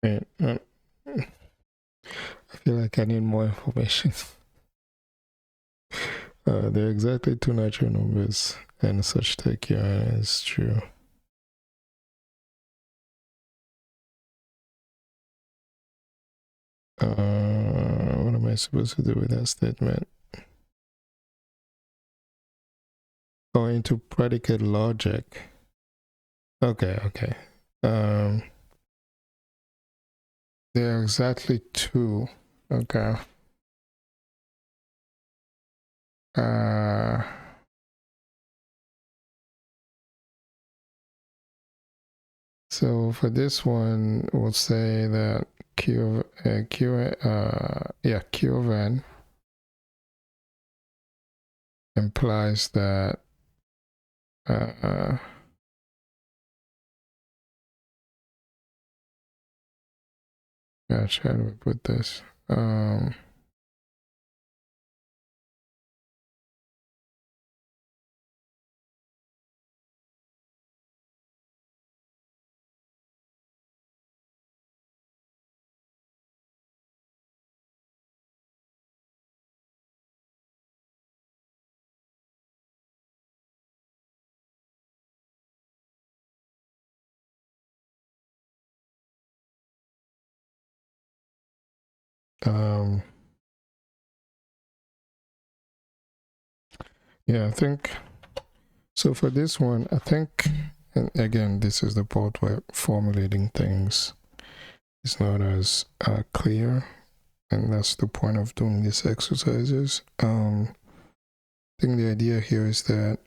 Wait, I feel like I need more information. There are exactly 2 natural numbers and such that Qn is true. What am I supposed to do with that statement? Going to predicate logic. Okay. There are exactly 2. Okay. So for this one, we'll say that Q of n implies that gosh, how do we put this? Yeah, I think so. For this one, I think, and again, this is the part where formulating things is not as clear, and that's the point of doing these exercises. I think the idea here is that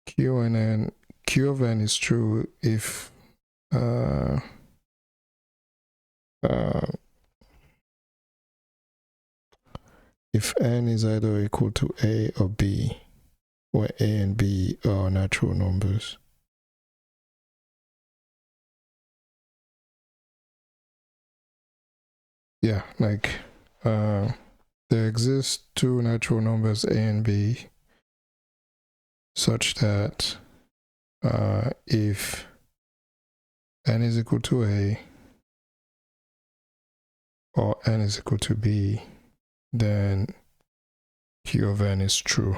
Q of n is true if if n is either equal to a or b, where a and b are natural numbers. Yeah, like there exist 2 natural numbers a and b such that if n is equal to a or n is equal to b, then Q of n is true.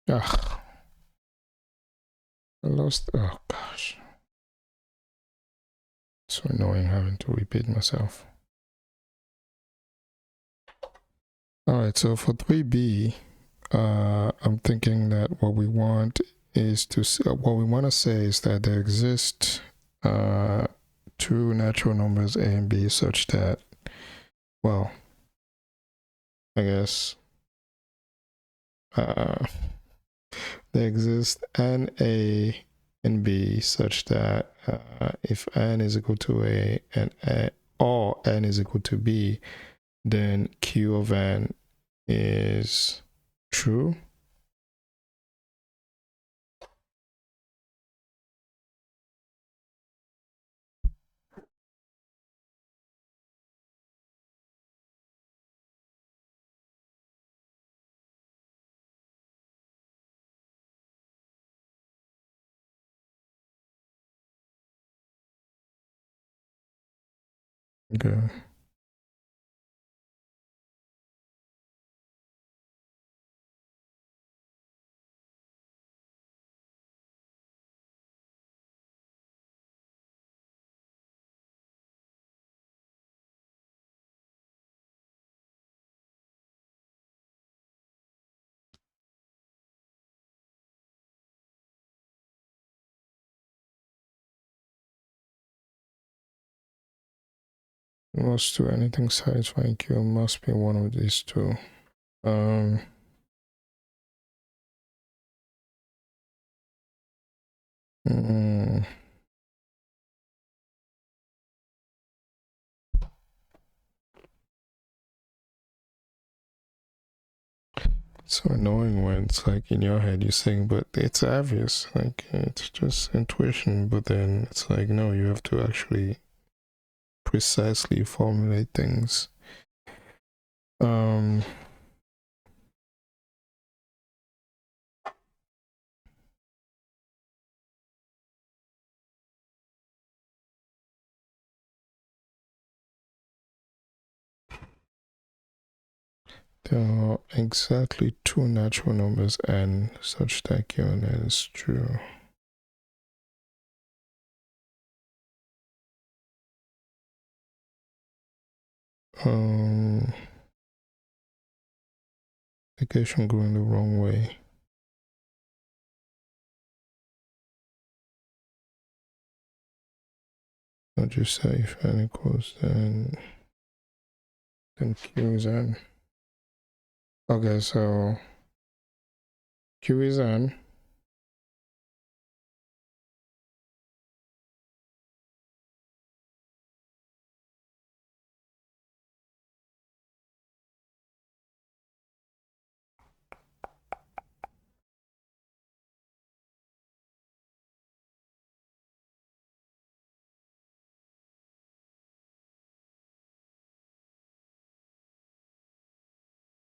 I lost. Oh gosh, it's so annoying having to repeat myself. All right, so for 3b, I'm thinking that what we want is to what we want to say is that there exist 2 two natural numbers a and b such that, well, I guess there exists an a and b such that if n is equal to a and or n is equal to b, then q of n is true. Okay. Must do anything satisfying q must be one of these two. It's so annoying when it's like in your head you're saying, but it's obvious, like it's just intuition, but then it's like, no, you have to actually precisely formulate things. There are exactly two natural numbers n such that q and n is true. Application going the wrong way. Don't you say if n equals then q is n. Okay, so q is n.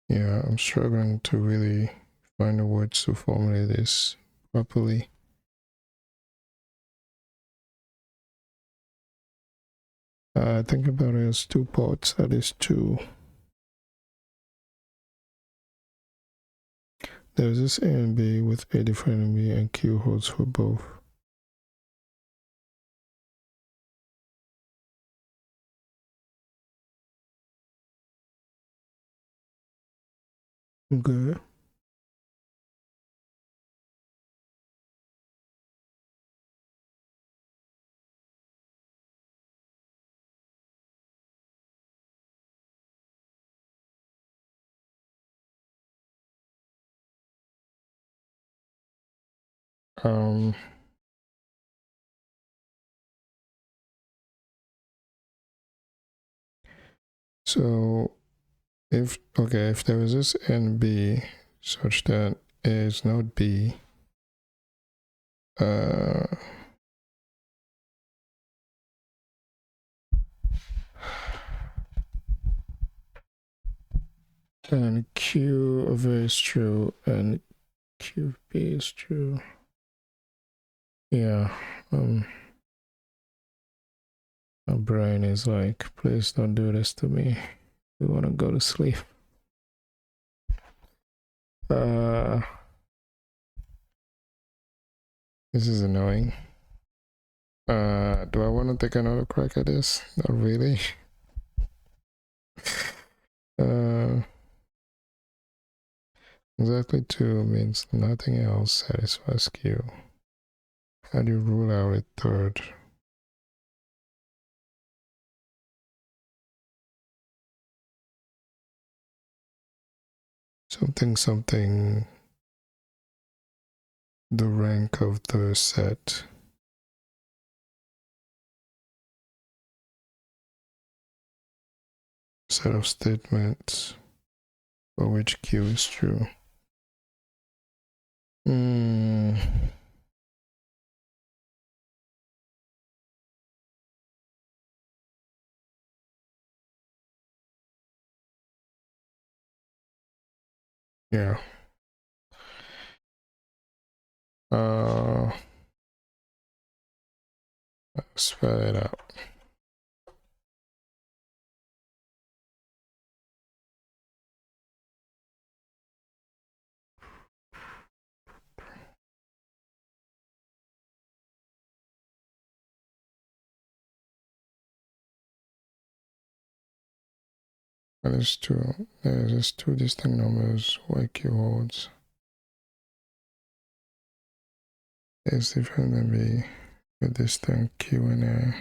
Yeah, I'm struggling to really find the words to formulate this properly. Think about it as two parts, that is two. There's this a and b with a defining b and q holds for both. Okay. So if there is this and b such that a is not b, then q of a is true and q of b is true. Yeah. My brain is like, please don't do this to me. We want to go to sleep. This is annoying. Do I want to take another crack at this? Not really. Exactly 2 means nothing else satisfies q. How do you rule out a third? something, the rank of the set. Set of statements for which Q is true. Yeah. Let's spell it out. There's two distinct numbers where Q holds. Is different than B, a distinct Q and A.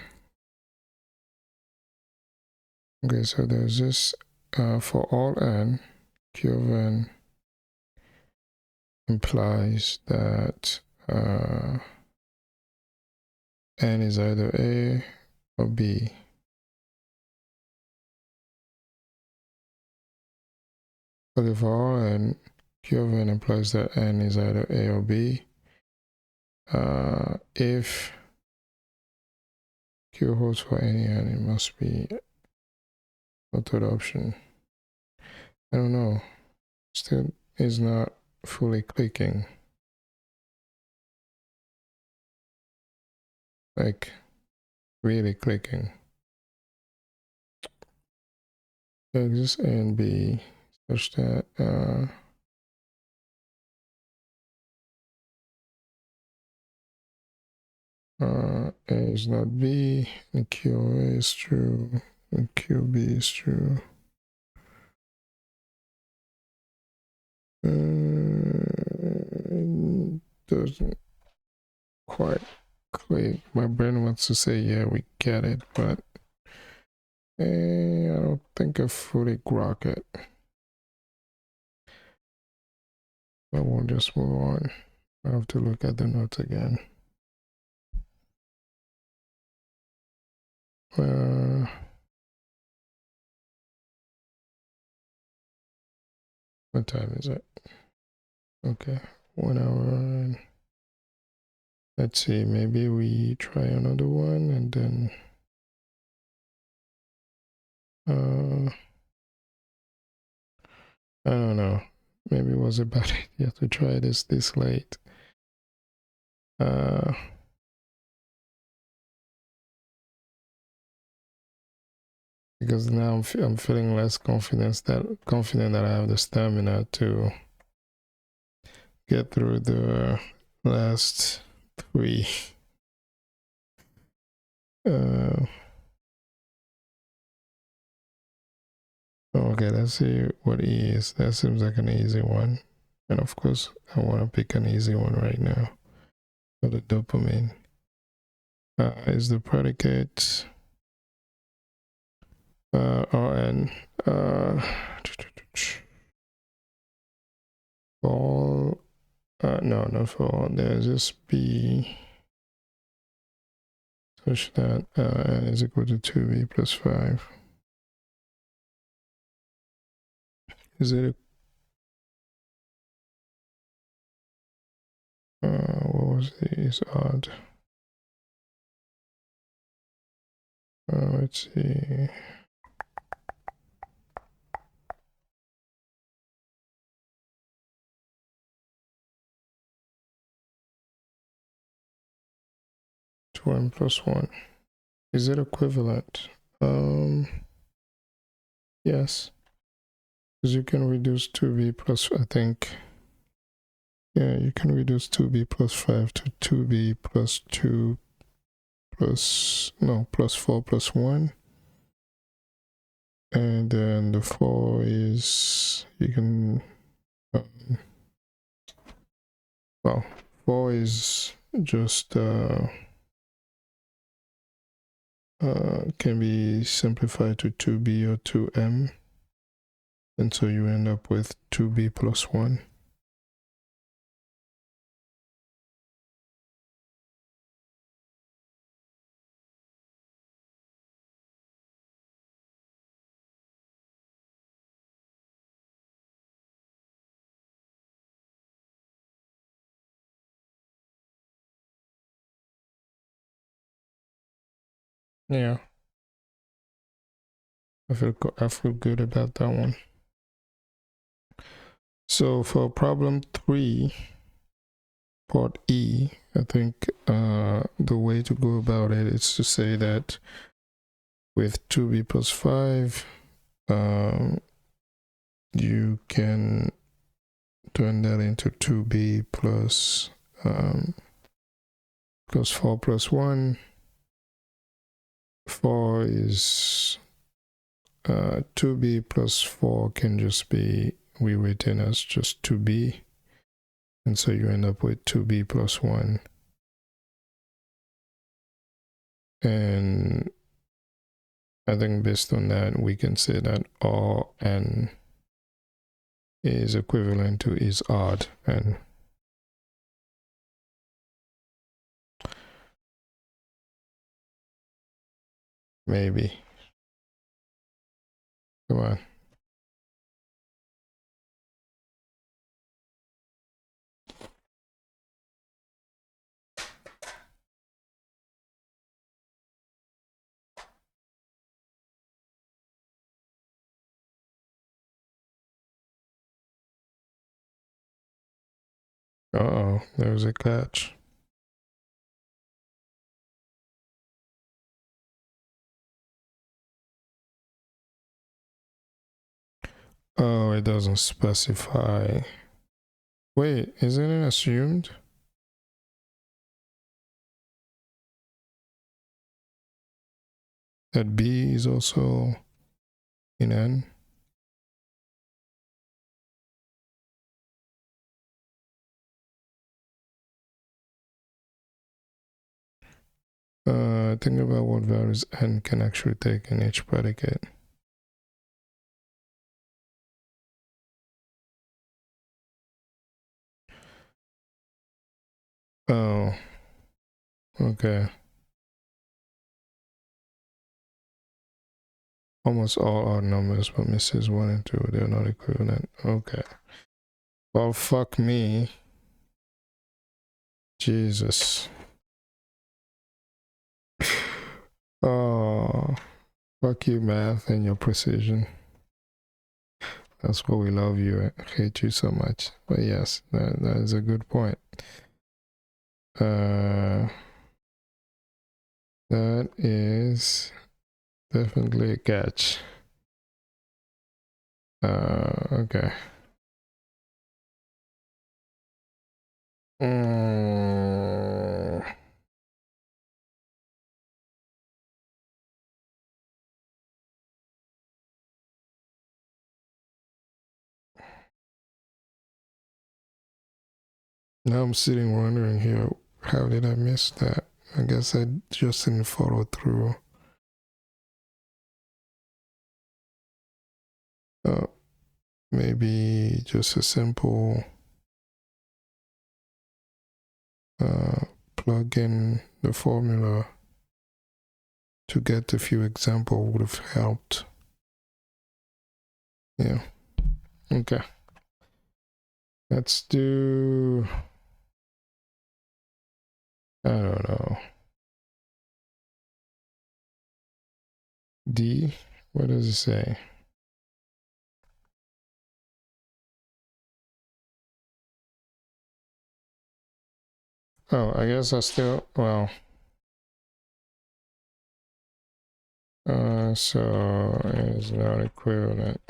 Okay, so there's this for all n, Q of n implies that n is either A or B. Okay, for all n, Q of n implies that n is either A or B. If Q holds for any n, it must be a third option. I don't know. Still is not fully clicking. Like really clicking. There exists A and B such that A is not B, and QA is true, and QB is true. Doesn't quite click. My brain wants to say, yeah, we get it, but I don't think I fully grok it. But we'll just move on. I have to look at the notes again. What time is it? Okay, 1 hour. And let's see, maybe we try another one and then I don't know. Maybe it was a bad idea to try this late. Because now I'm feeling less confident that I have the stamina to get through the last 3. Okay, let's see what E is. That seems like an easy one. And of course, I want to pick an easy one right now for the dopamine. Is the predicate Rn all no, not for all. There's just B such that n is equal to 2b plus 5. Is it what was these odd? Let's see. N plus 1. Is it equivalent? Yes. Because you can reduce 2b plus, I think. Yeah, you can reduce 2b plus 5 to 2b plus 2 plus, no, plus 4 plus 1. And then the 4 is, you can, well, 4 is just, can be simplified to 2b or 2m. And so you end up with 2b plus 1. Yeah, I feel good about that one. So for problem 3, part E, I think the way to go about it is to say that with 2b plus 5, you can turn that into 2b plus 4 plus 1. 4 is 2b plus 4 can just be rewritten as just 2b, and so you end up with 2b plus 1. And I think based on that, we can say that Rn is equivalent to is odd, and maybe. Come on. Uh-oh, there's a catch. Oh, it doesn't specify. Wait, isn't it assumed? That B is also in N? Think about what values N can actually take in each predicate. Oh, okay. Almost all odd numbers, but misses 1 and 2, they're not equivalent. Okay. Well, fuck me. Jesus. Oh, fuck you, math, and your precision. That's why we love you. I hate you so much. But yes, that is a good point. That is definitely a catch. Okay. Now I'm sitting wondering here, how did I miss that? I guess I just didn't follow through. Maybe just a simple plug in the formula to get a few examples would have helped. Yeah. Okay. Let's do, I don't know, D. What does it say? Oh, I guess I still, well, so it's not equivalent.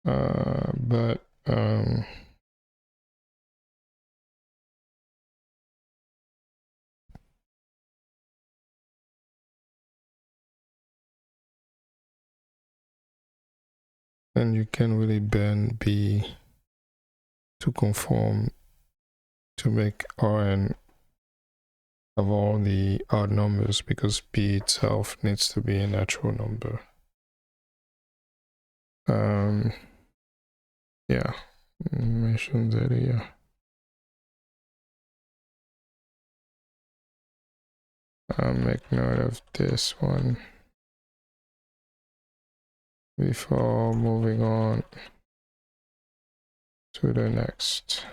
But then you can really bend B to conform to make Rn of all the odd numbers, because B itself needs to be a natural number. Yeah, mentioned that here. I'll make note of this one before moving on to the next.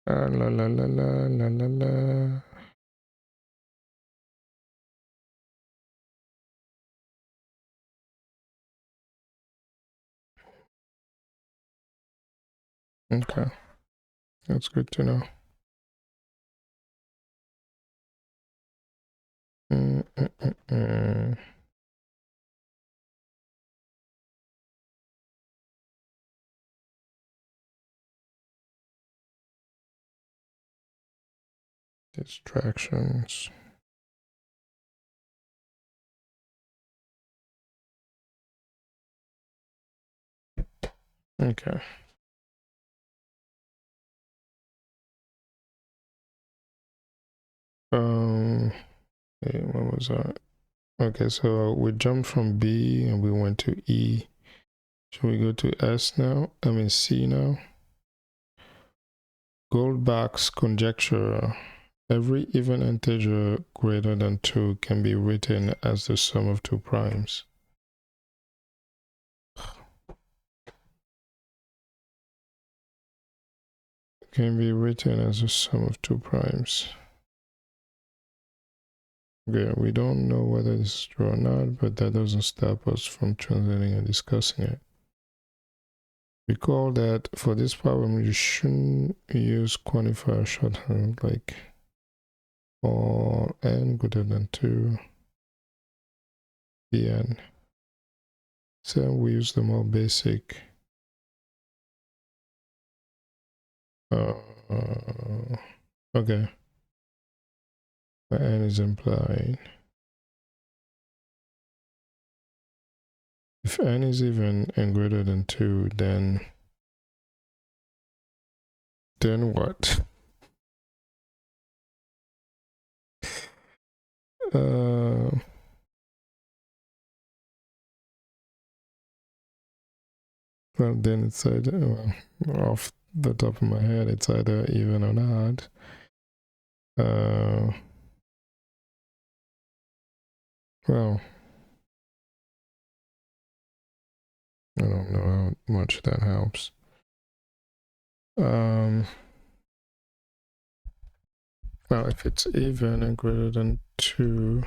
La la la la la la la. Okay, that's good to know. Distractions. Okay. Wait, what was that? Okay, so we jumped from B and we went to E. Should we go to S now? I mean C now? Goldbach's conjecture. Every even integer greater than 2 can be written as the sum of two primes. Can be written as the sum of two primes. Okay, we don't know whether this is true or not, but that doesn't stop us from translating and discussing it. Recall that for this problem, you shouldn't use quantifier shorthand like for n greater than 2, bn. So we use the more basic okay. But n is implied. If n is even and greater than 2, then what? Well, then it's either, well, off the top of my head, it's either even or odd. Well, I don't know how much that helps. Well, if it's even and greater than 2,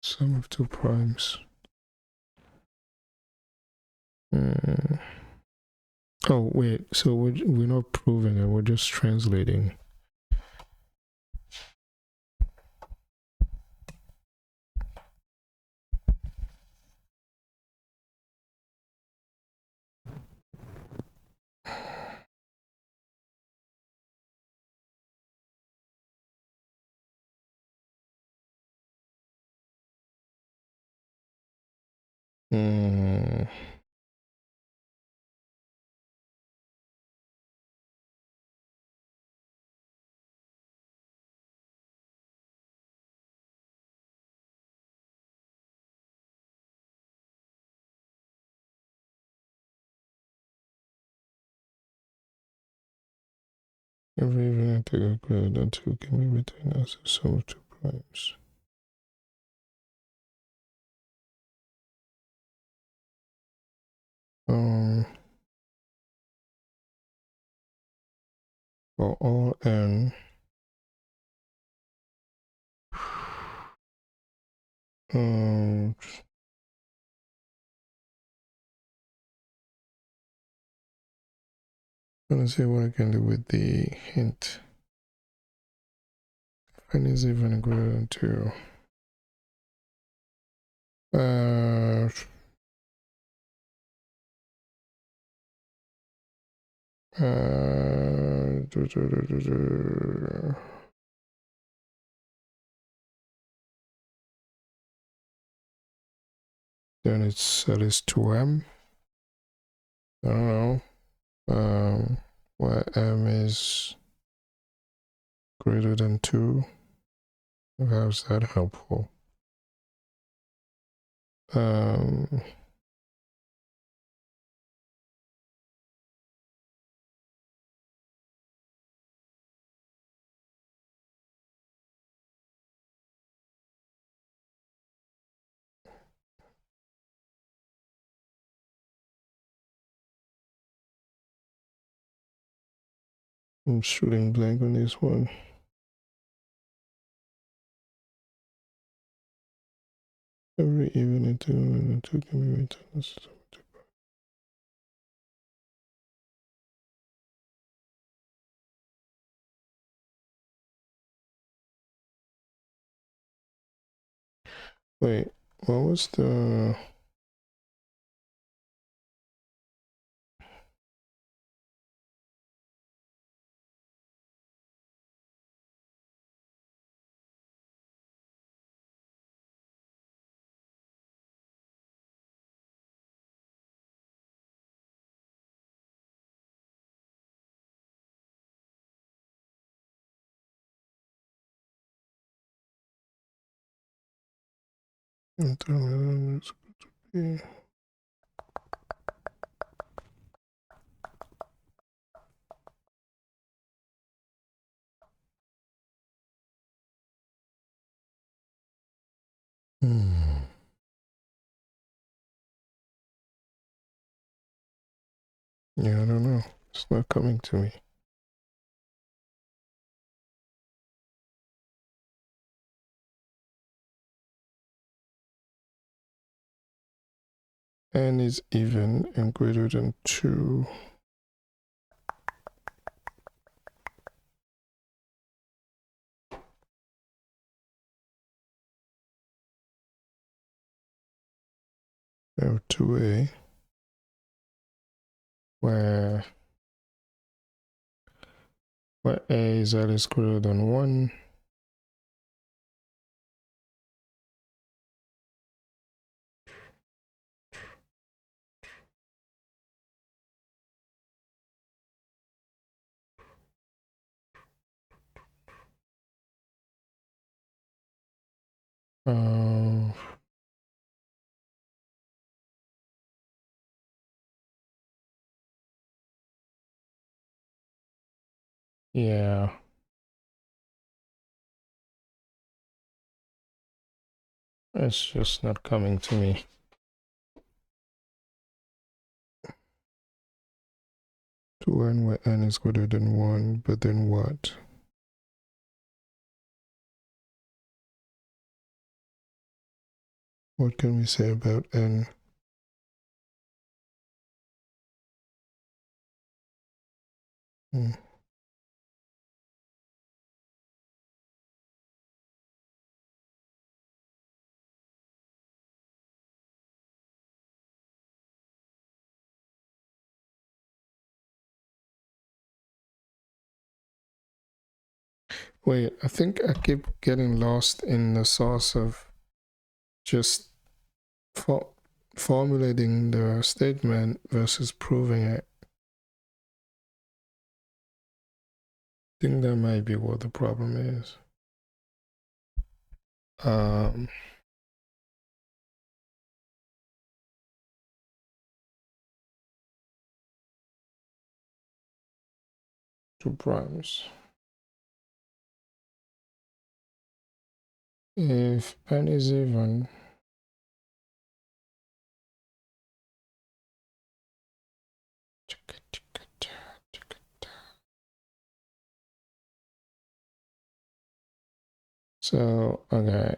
sum of two primes. Oh, wait, so we're not proving it, we're just translating. Every even integer greater than 2 can be written as a sum of two primes. For all n, gonna see what I can do with the hint. N is even greater than 2. Then it's at least 2m. I don't know. Where m is greater than 2. How's that helpful? I'm shooting blank on this one. Every even into can be returned. Wait, what was the... Yeah, I don't know. It's not coming to me. N is even and greater than 2. We have 2a, where a is at least greater than 1. Yeah. It's just not coming to me. To n where n is greater than 1, but then what? What can we say about n? Wait, I think I keep getting lost in the sauce of just formulating the statement versus proving it. I think that might be what the problem is. Two primes. If n is even, so okay.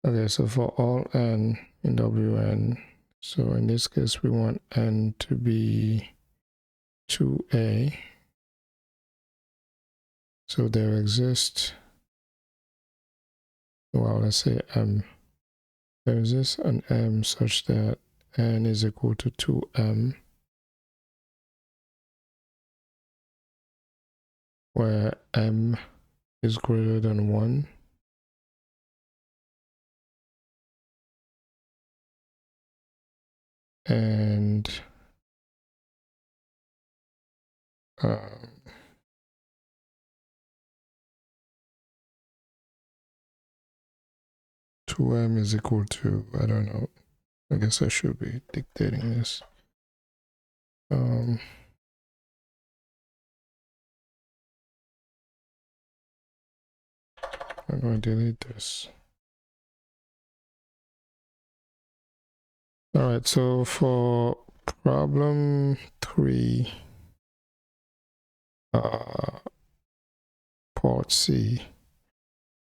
Okay, so for all n in Wn, so in this case, we want n to be 2a. So there exists, well, let's say m. There exists an m such that n is equal to 2m, where m is greater than 1. And 2m is equal to, I don't know, I guess I should be dictating this. I'm going to delete this. All right, so for problem 3, part C,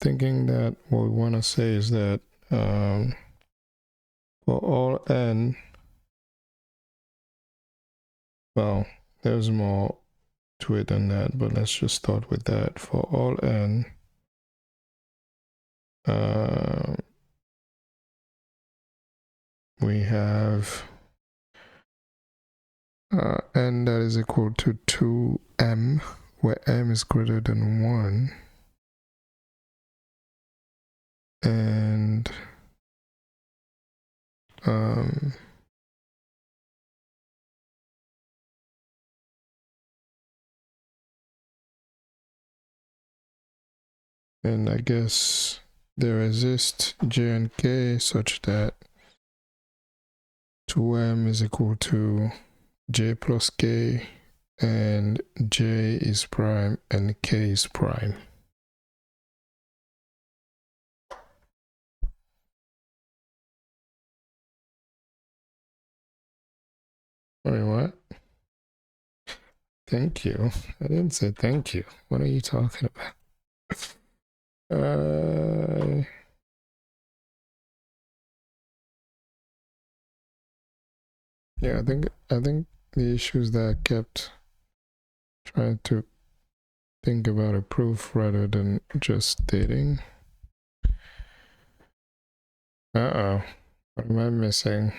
thinking that what we want to say is that for all n, well, there's more to it than that, but let's just start with that. For all n, we have n that is equal to 2m, where m is greater than 1, and and I guess there exists j and k such that 2m is equal to j plus k, and j is prime and k is prime. Wait, what? Thank you. I didn't say thank you. What are you talking about? Yeah, I think the issue is that I kept trying to think about a proof rather than just stating. Uh-oh. What am I missing?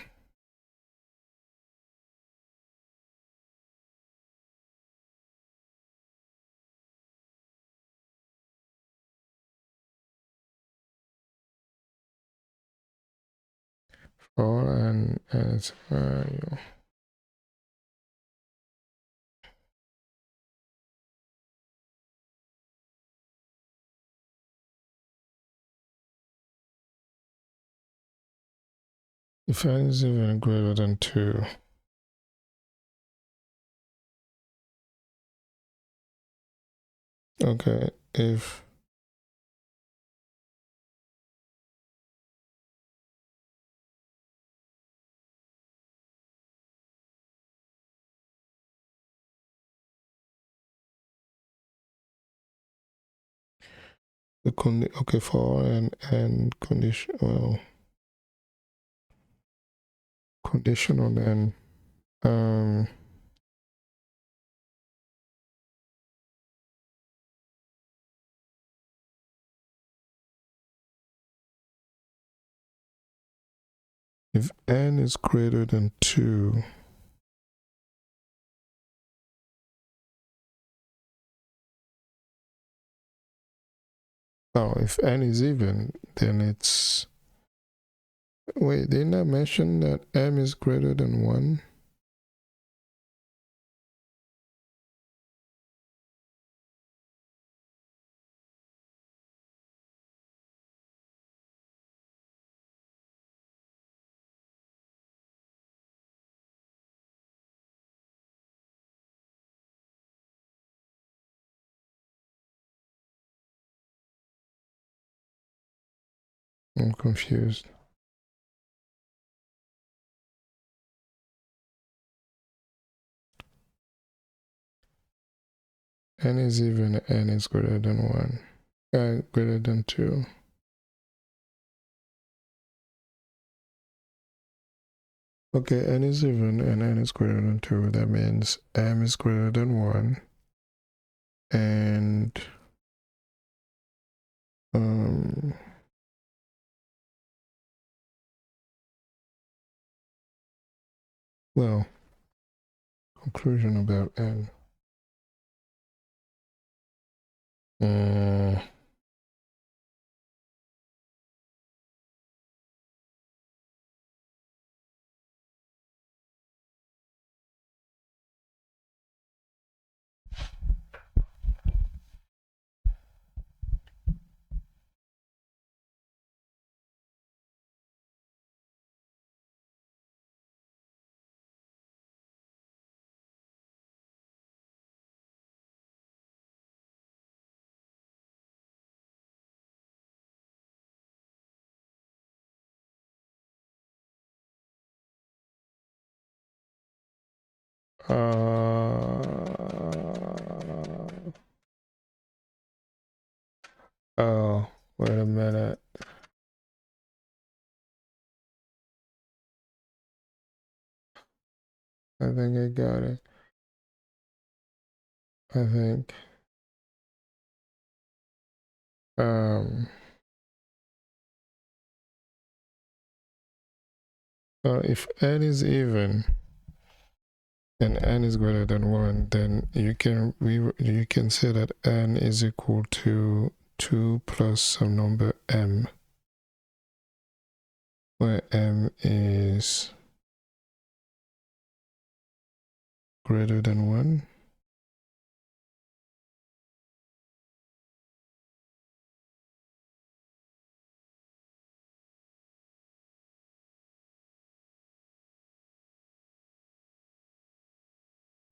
For and its value. If n is even greater than 2. Okay, if the okay, for and condition, well, conditional then, if n is greater than 2, oh, if n is even, then it's, wait, didn't I mention that m is greater than 1? I'm confused. N is even, n is greater than 1, greater than 2. Okay, n is even and n is greater than 2. That means m is greater than 1. And well, conclusion about n. Oh, wait a minute. I think I got it. I think if n is even and n is greater than 1, then you can say that n is equal to 2 plus some number m, where m is greater than 1.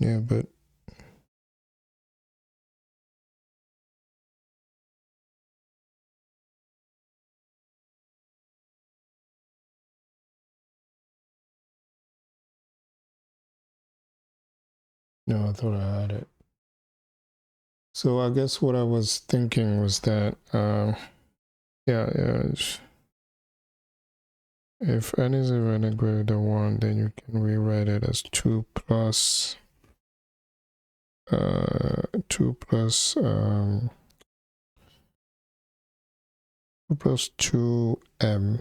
Yeah, but no, I thought I had it. So I guess what I was thinking was that, if n is even and greater than 1, then you can rewrite it as 2 plus 2 plus 2m,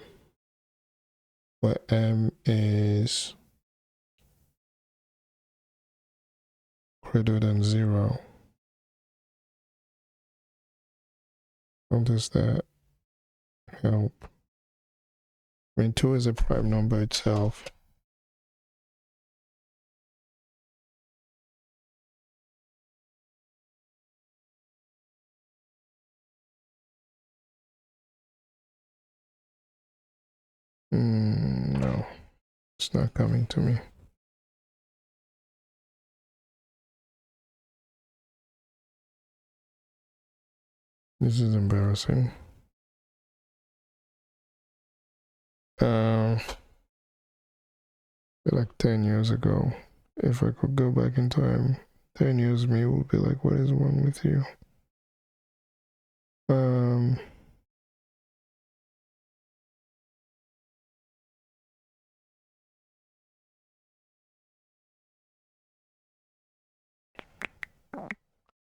where m is greater than 0. How does that help? I mean, 2 is a prime number itself. No, it's not coming to me. This is embarrassing. Like 10 years ago, if I could go back in time, 10 years me would be like, what is wrong with you?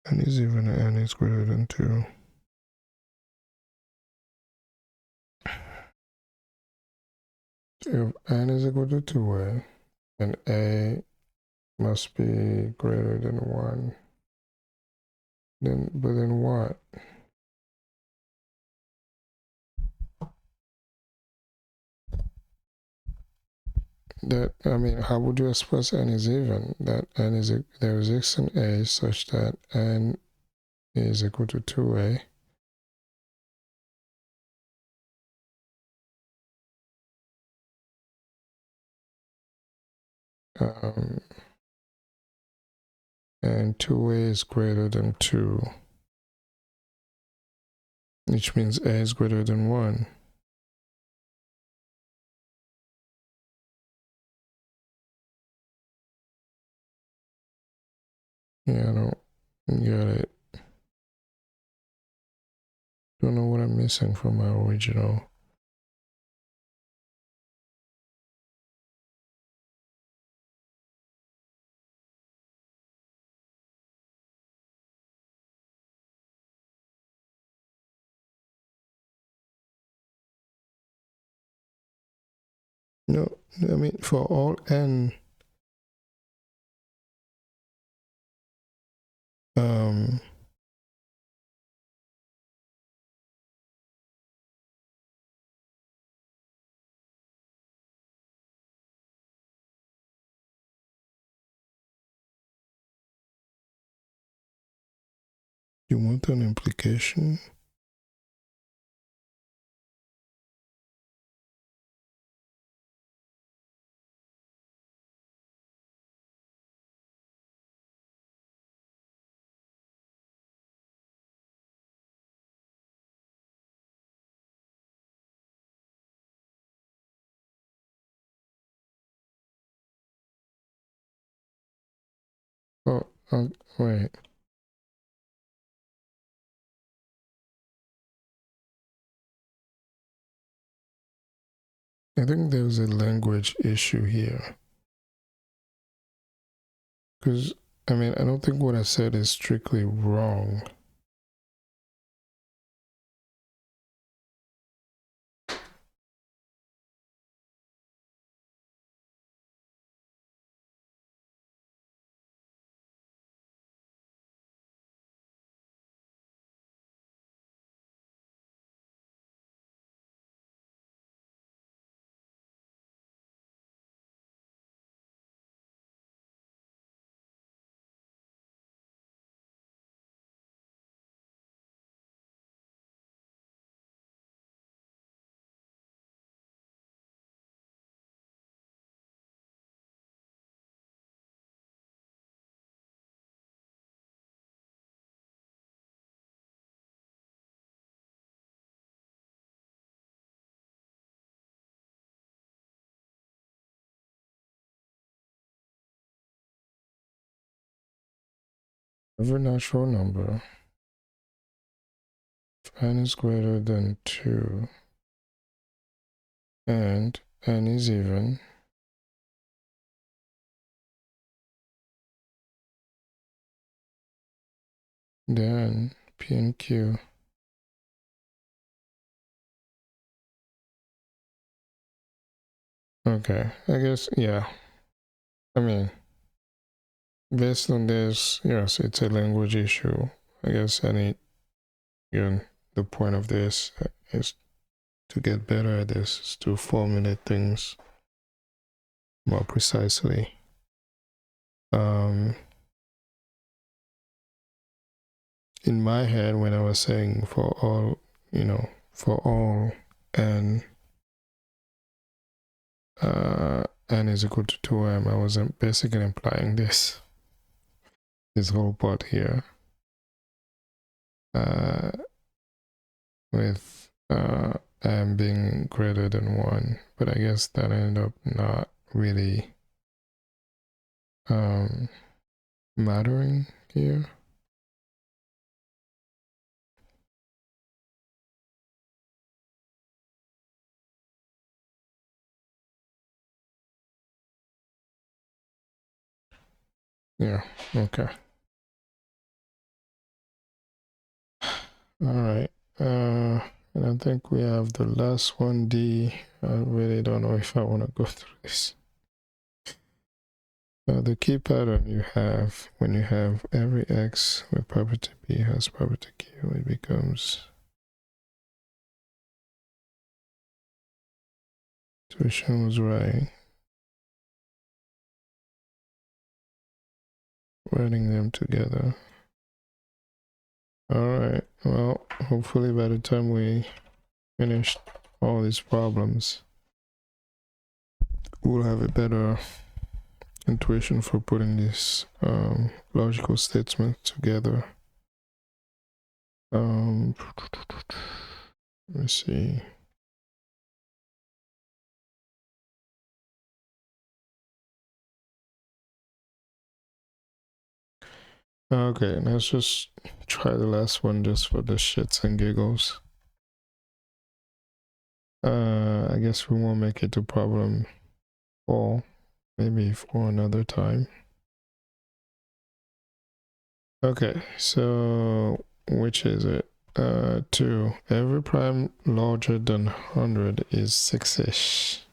N is even and n is greater than 2. If n is equal to 2a, and a must be greater than 1, but then what? That, I mean, how would you express n is even? That n is, there exists an a such that n is equal to 2a. And 2a is greater than 2, which means a is greater than 1. Yeah, I don't get it. Don't know what I'm missing from my original. No, I mean for all n you want an implication? Oh, wait. I think there's a language issue here. Because, I mean, I don't think what I said is strictly wrong. Every natural number, if n is greater than 2 and n is even, then P and Q okay, I guess, yeah. I mean, based on this, yes, it's a language issue. I guess again, the point of this is to get better at this, is to formulate things more precisely. In my head, when I was saying for all, for all n is equal to 2m, I was basically implying this whole part here with m being greater than 1, but I guess that ended up not really mattering here. Yeah, okay. All right. And I think we have the last one, D. I really don't know if I want to go through this. The key pattern you have when you have every x with property P has property Q, it becomes intuition was right. Writing them together. All right. Well, hopefully by the time we finish all these problems, we'll have a better intuition for putting these logical statements together. Let me see. Okay, let's just try the last one just for the shits and giggles. I guess we won't make it to problem 4, maybe for another time. Okay, so which is it? 2. Every prime larger than 100 is 6-ish.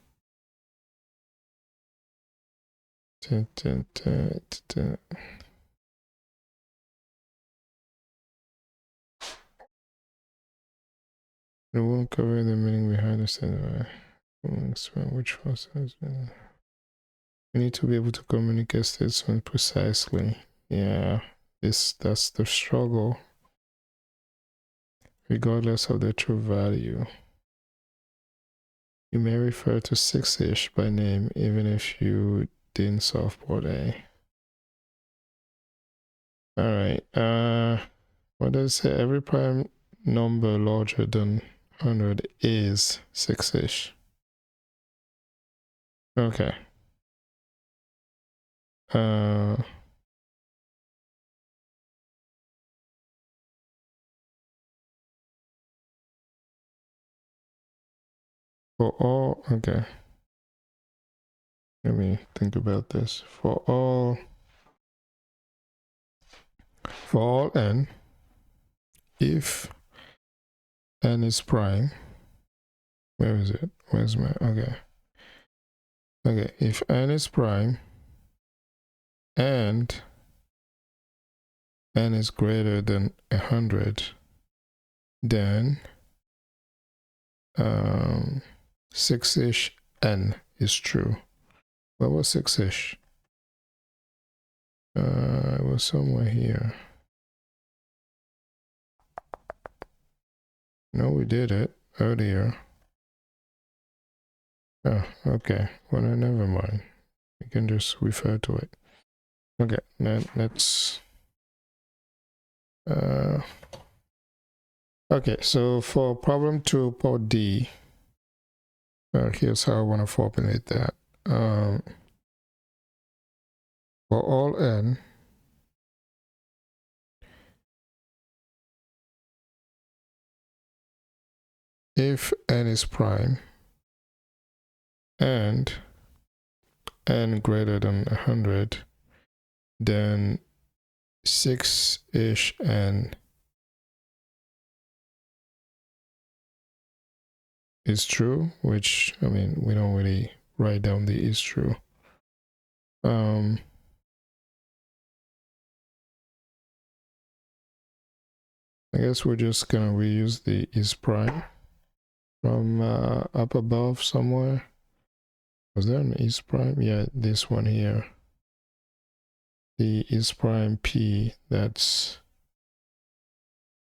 It won't cover the meaning behind the statement. Which was we need to be able to communicate statements precisely. Yeah, that's the struggle. Regardless of the true value. You may refer to 6-ish by name even if you didn't solve part A. Alright, what does it say? Every prime number larger than 100 is 6-ish. Okay. For all, okay. Let me think about this. For all n, if n is prime, where is it? Where's my, okay. Okay, if n is prime and n is greater than 100, then 6-ish n is true. What was 6-ish? It was somewhere here. No, we did it earlier. Oh, okay. Well, never mind. We can just refer to it. Okay, let's... okay, so for problem 2, part D, here's how I want to formulate that. For all n, if n is prime and n greater than 100, then 6-ish n is true, which, I mean, we don't really write down the is true. I guess we're just gonna reuse the is prime from up above somewhere. Was there an is prime? Yeah, this one here. The is prime p, that's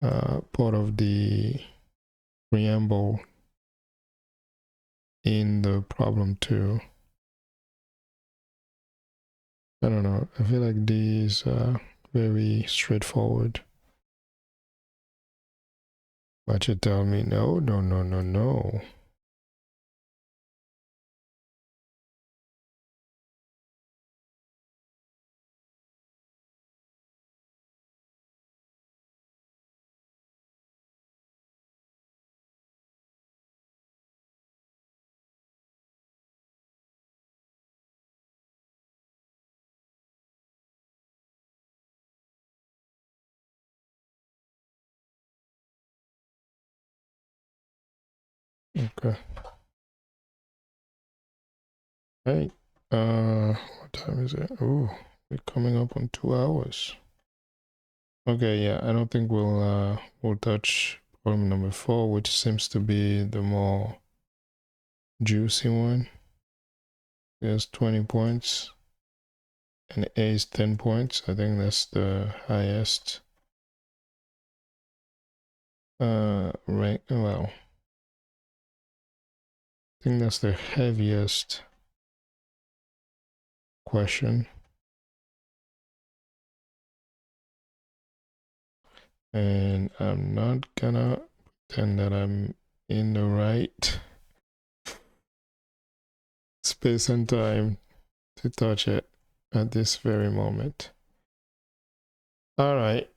part of the preamble in the problem 2. I don't know, I feel like these are very straightforward. But you tell me no. Okay. Hey, what time is it? Oh, we're coming up on 2 hours. Okay, yeah, I don't think we'll touch problem number 4, which seems to be the more juicy one. There's 20 points and A is 10 points. I think that's the highest rank. Well, I think that's the heaviest question. And I'm not gonna pretend that I'm in the right space and time to touch it at this very moment. All right,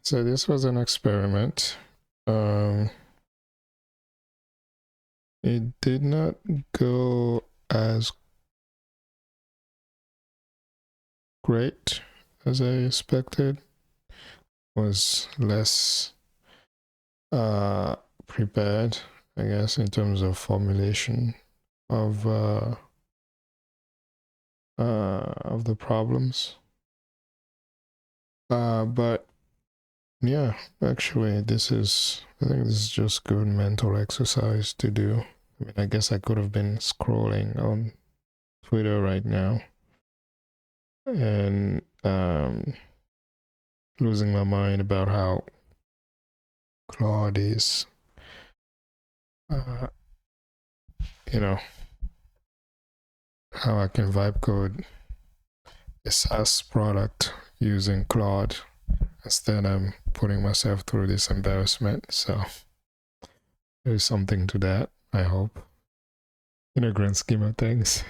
so this was an experiment. It did not go as great as I expected. Was less prepared, I guess, in terms of formulation of of the problems. But yeah, actually, I think this is just good mental exercise to do. I mean, I guess I could have been scrolling on Twitter right now and losing my mind about how Claude is, you know, how I can vibe code a SaaS product using Claude. Instead, I'm putting myself through this embarrassment. So there's something to that, I hope, in a grand scheme of things.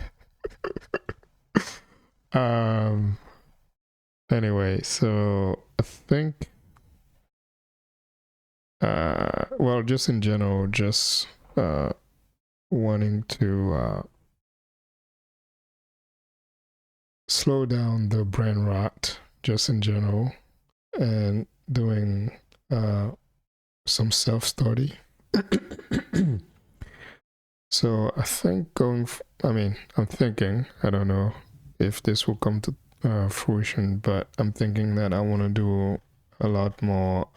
Anyway, so I think well, just in general, just wanting to slow down the brain rot just in general, and doing some self-study. So I think I'm thinking, I don't know if this will come to fruition, but I'm thinking that I want to do a lot more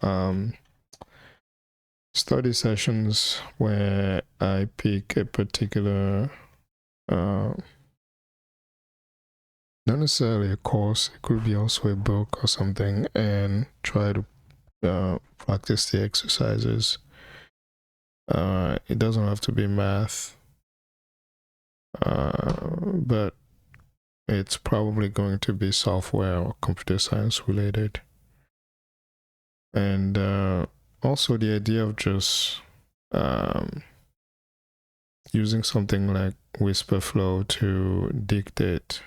study sessions where I pick a particular, not necessarily a course, it could be also a book or something, and try to practice the exercises. It doesn't have to be math, but it's probably going to be software or computer science related. And also the idea of just using something like Whisperflow to dictate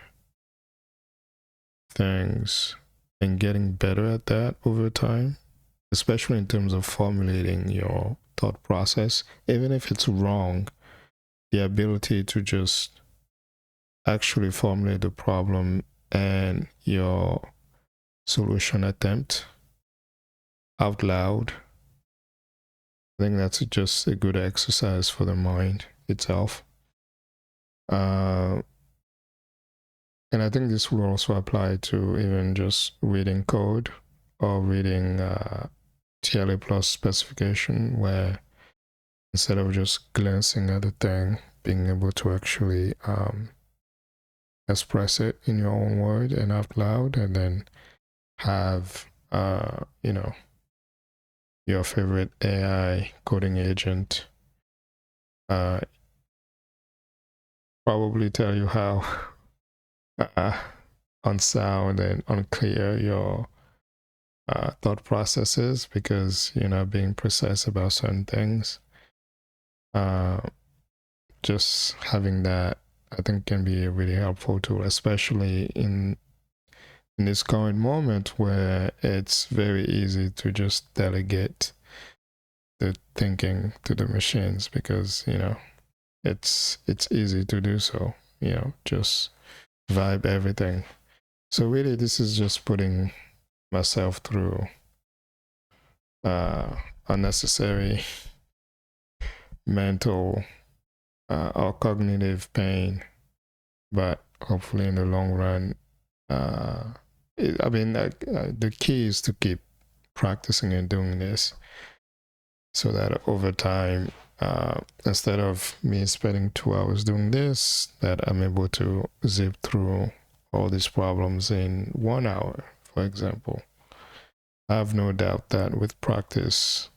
things and getting better at that over time, especially in terms of formulating your thought process, even if it's wrong, the ability to just actually formulate the problem and your solution attempt out loud. I think that's just a good exercise for the mind itself. And I think this will also apply to even just reading code or reading TLA plus specification, where instead of just glancing at the thing, being able to actually express it in your own word and out loud, and then have your favorite AI coding agent probably tell you how unsound and unclear your thought processes, because you're not being precise about certain things. Just having that, I think, can be a really helpful tool, especially in this current moment where it's very easy to just delegate the thinking to the machines, because it's easy to do so. Just vibe everything. So really, this is just putting myself through unnecessary mental or cognitive pain, but hopefully in the long run, the key is to keep practicing and doing this, so that over time, instead of me spending 2 hours doing this, that I'm able to zip through all these problems in 1 hour, for example. I have no doubt that with practice,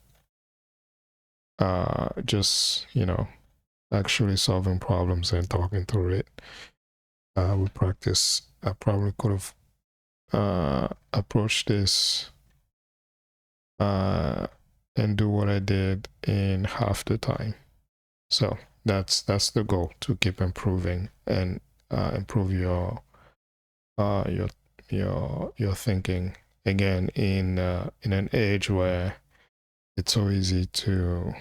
just actually solving problems and talking through it, with practice, I probably could have approached this and do what I did in half the time. So that's the goal, to keep improving and improve your thinking, again, in an age where it's so easy to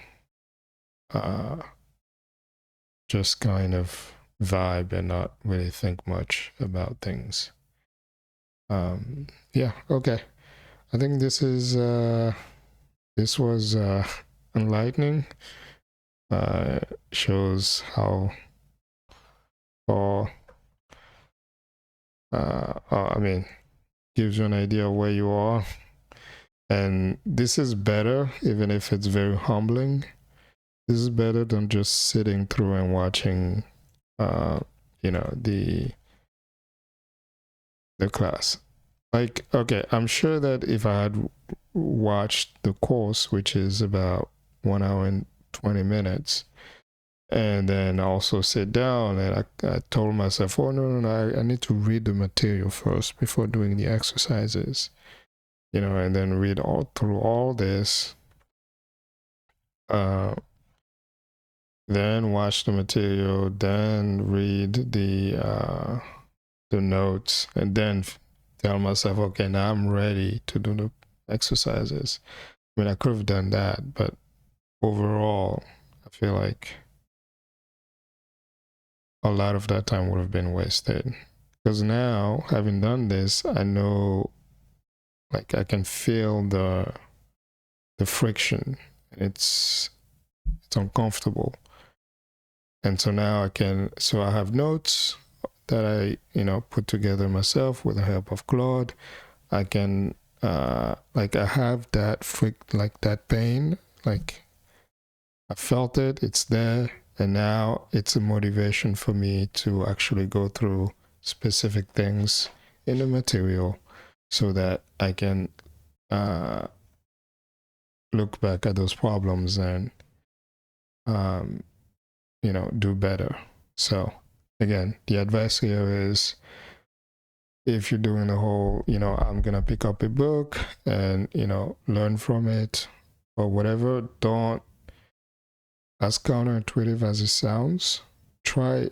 just kind of vibe and not really think much about things. Yeah, okay. I think this was enlightening. Shows how far I mean, gives you an idea of where you are. And this is better, even if it's very humbling. This is better than just sitting through and watching, you know, the class. Like, okay, I'm sure that if I had watched the course, which is about 1 hour and 20 minutes, and then also sit down and I told myself, oh, no, I need to read the material first before doing the exercises, you know, and then read all through all this, then watch the material, then read the notes, and then tell myself, okay, now I'm ready to do the exercises. I mean, I could have done that, but overall, I feel like a lot of that time would have been wasted. Because now, having done this, I know, like, I can feel the friction. It's uncomfortable. And so now I have notes that I, you know, put together myself with the help of Claude. I can, like, I have that that pain, like, I felt it, it's there, and now it's a motivation for me to actually go through specific things in the material so that I can look back at those problems and, you know, do better. So again, the advice here is, if you're doing the whole, you know, I'm gonna pick up a book and, you know, learn from it or whatever, don't, as counterintuitive as it sounds,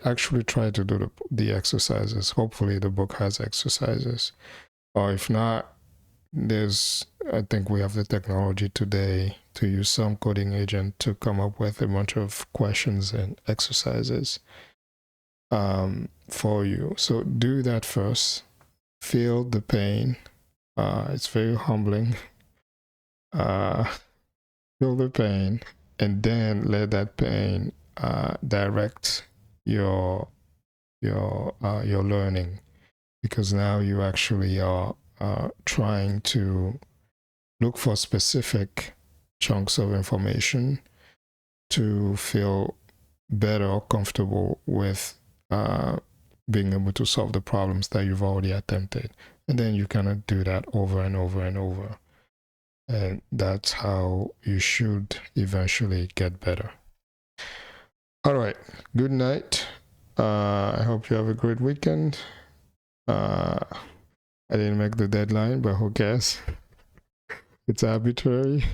actually try to do the exercises. Hopefully the book has exercises, or if not, I think we have the technology today to use some coding agent to come up with a bunch of questions and exercises for you. So do that first. Feel the pain. It's very humbling. Feel the pain, and then let that pain direct your learning, because now you actually are trying to look for specific chunks of information to feel better or comfortable with being able to solve the problems that you've already attempted. And then you kind of do that over and over and over. And that's how you should eventually get better. All right. Good night. I hope you have a great weekend. I didn't make the deadline, but who cares? It's arbitrary.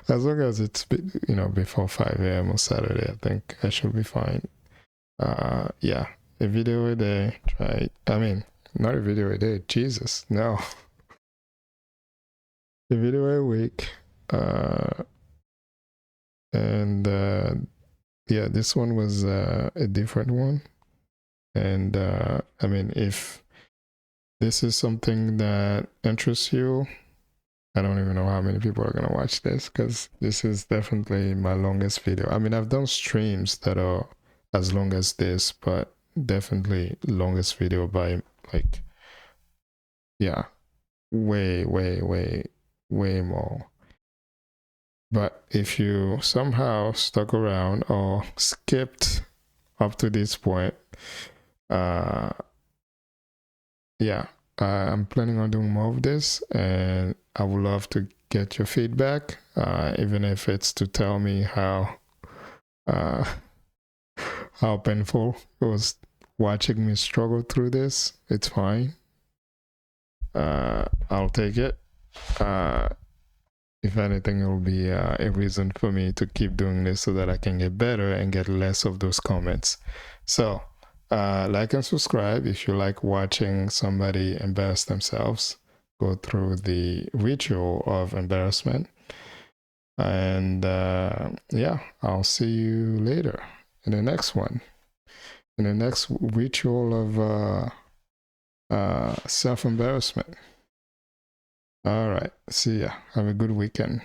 As long as it's, you know, before 5 a.m. on Saturday, I think I should be fine. Yeah, a video a day. Try. I mean, not a video a day. Jesus, no. A video a week. And yeah, this one was a different one. And I mean, if this is something that interests you, I don't even know how many people are gonna watch this, because this is definitely my longest video. I mean, I've done streams that are as long as this, but definitely longest video by, like, yeah, way more. But if you somehow stuck around or skipped up to this point, yeah, I'm planning on doing more of this, and I would love to get your feedback, even if it's to tell me how painful it was watching me struggle through this. It's fine. I'll take it. If anything, it will be a reason for me to keep doing this so that I can get better and get less of those comments. So like and subscribe if you like watching somebody embarrass themselves, go through the ritual of embarrassment. And yeah, I'll see you later in the next one, in the next ritual of self-embarrassment. All right, see ya. Have a good weekend.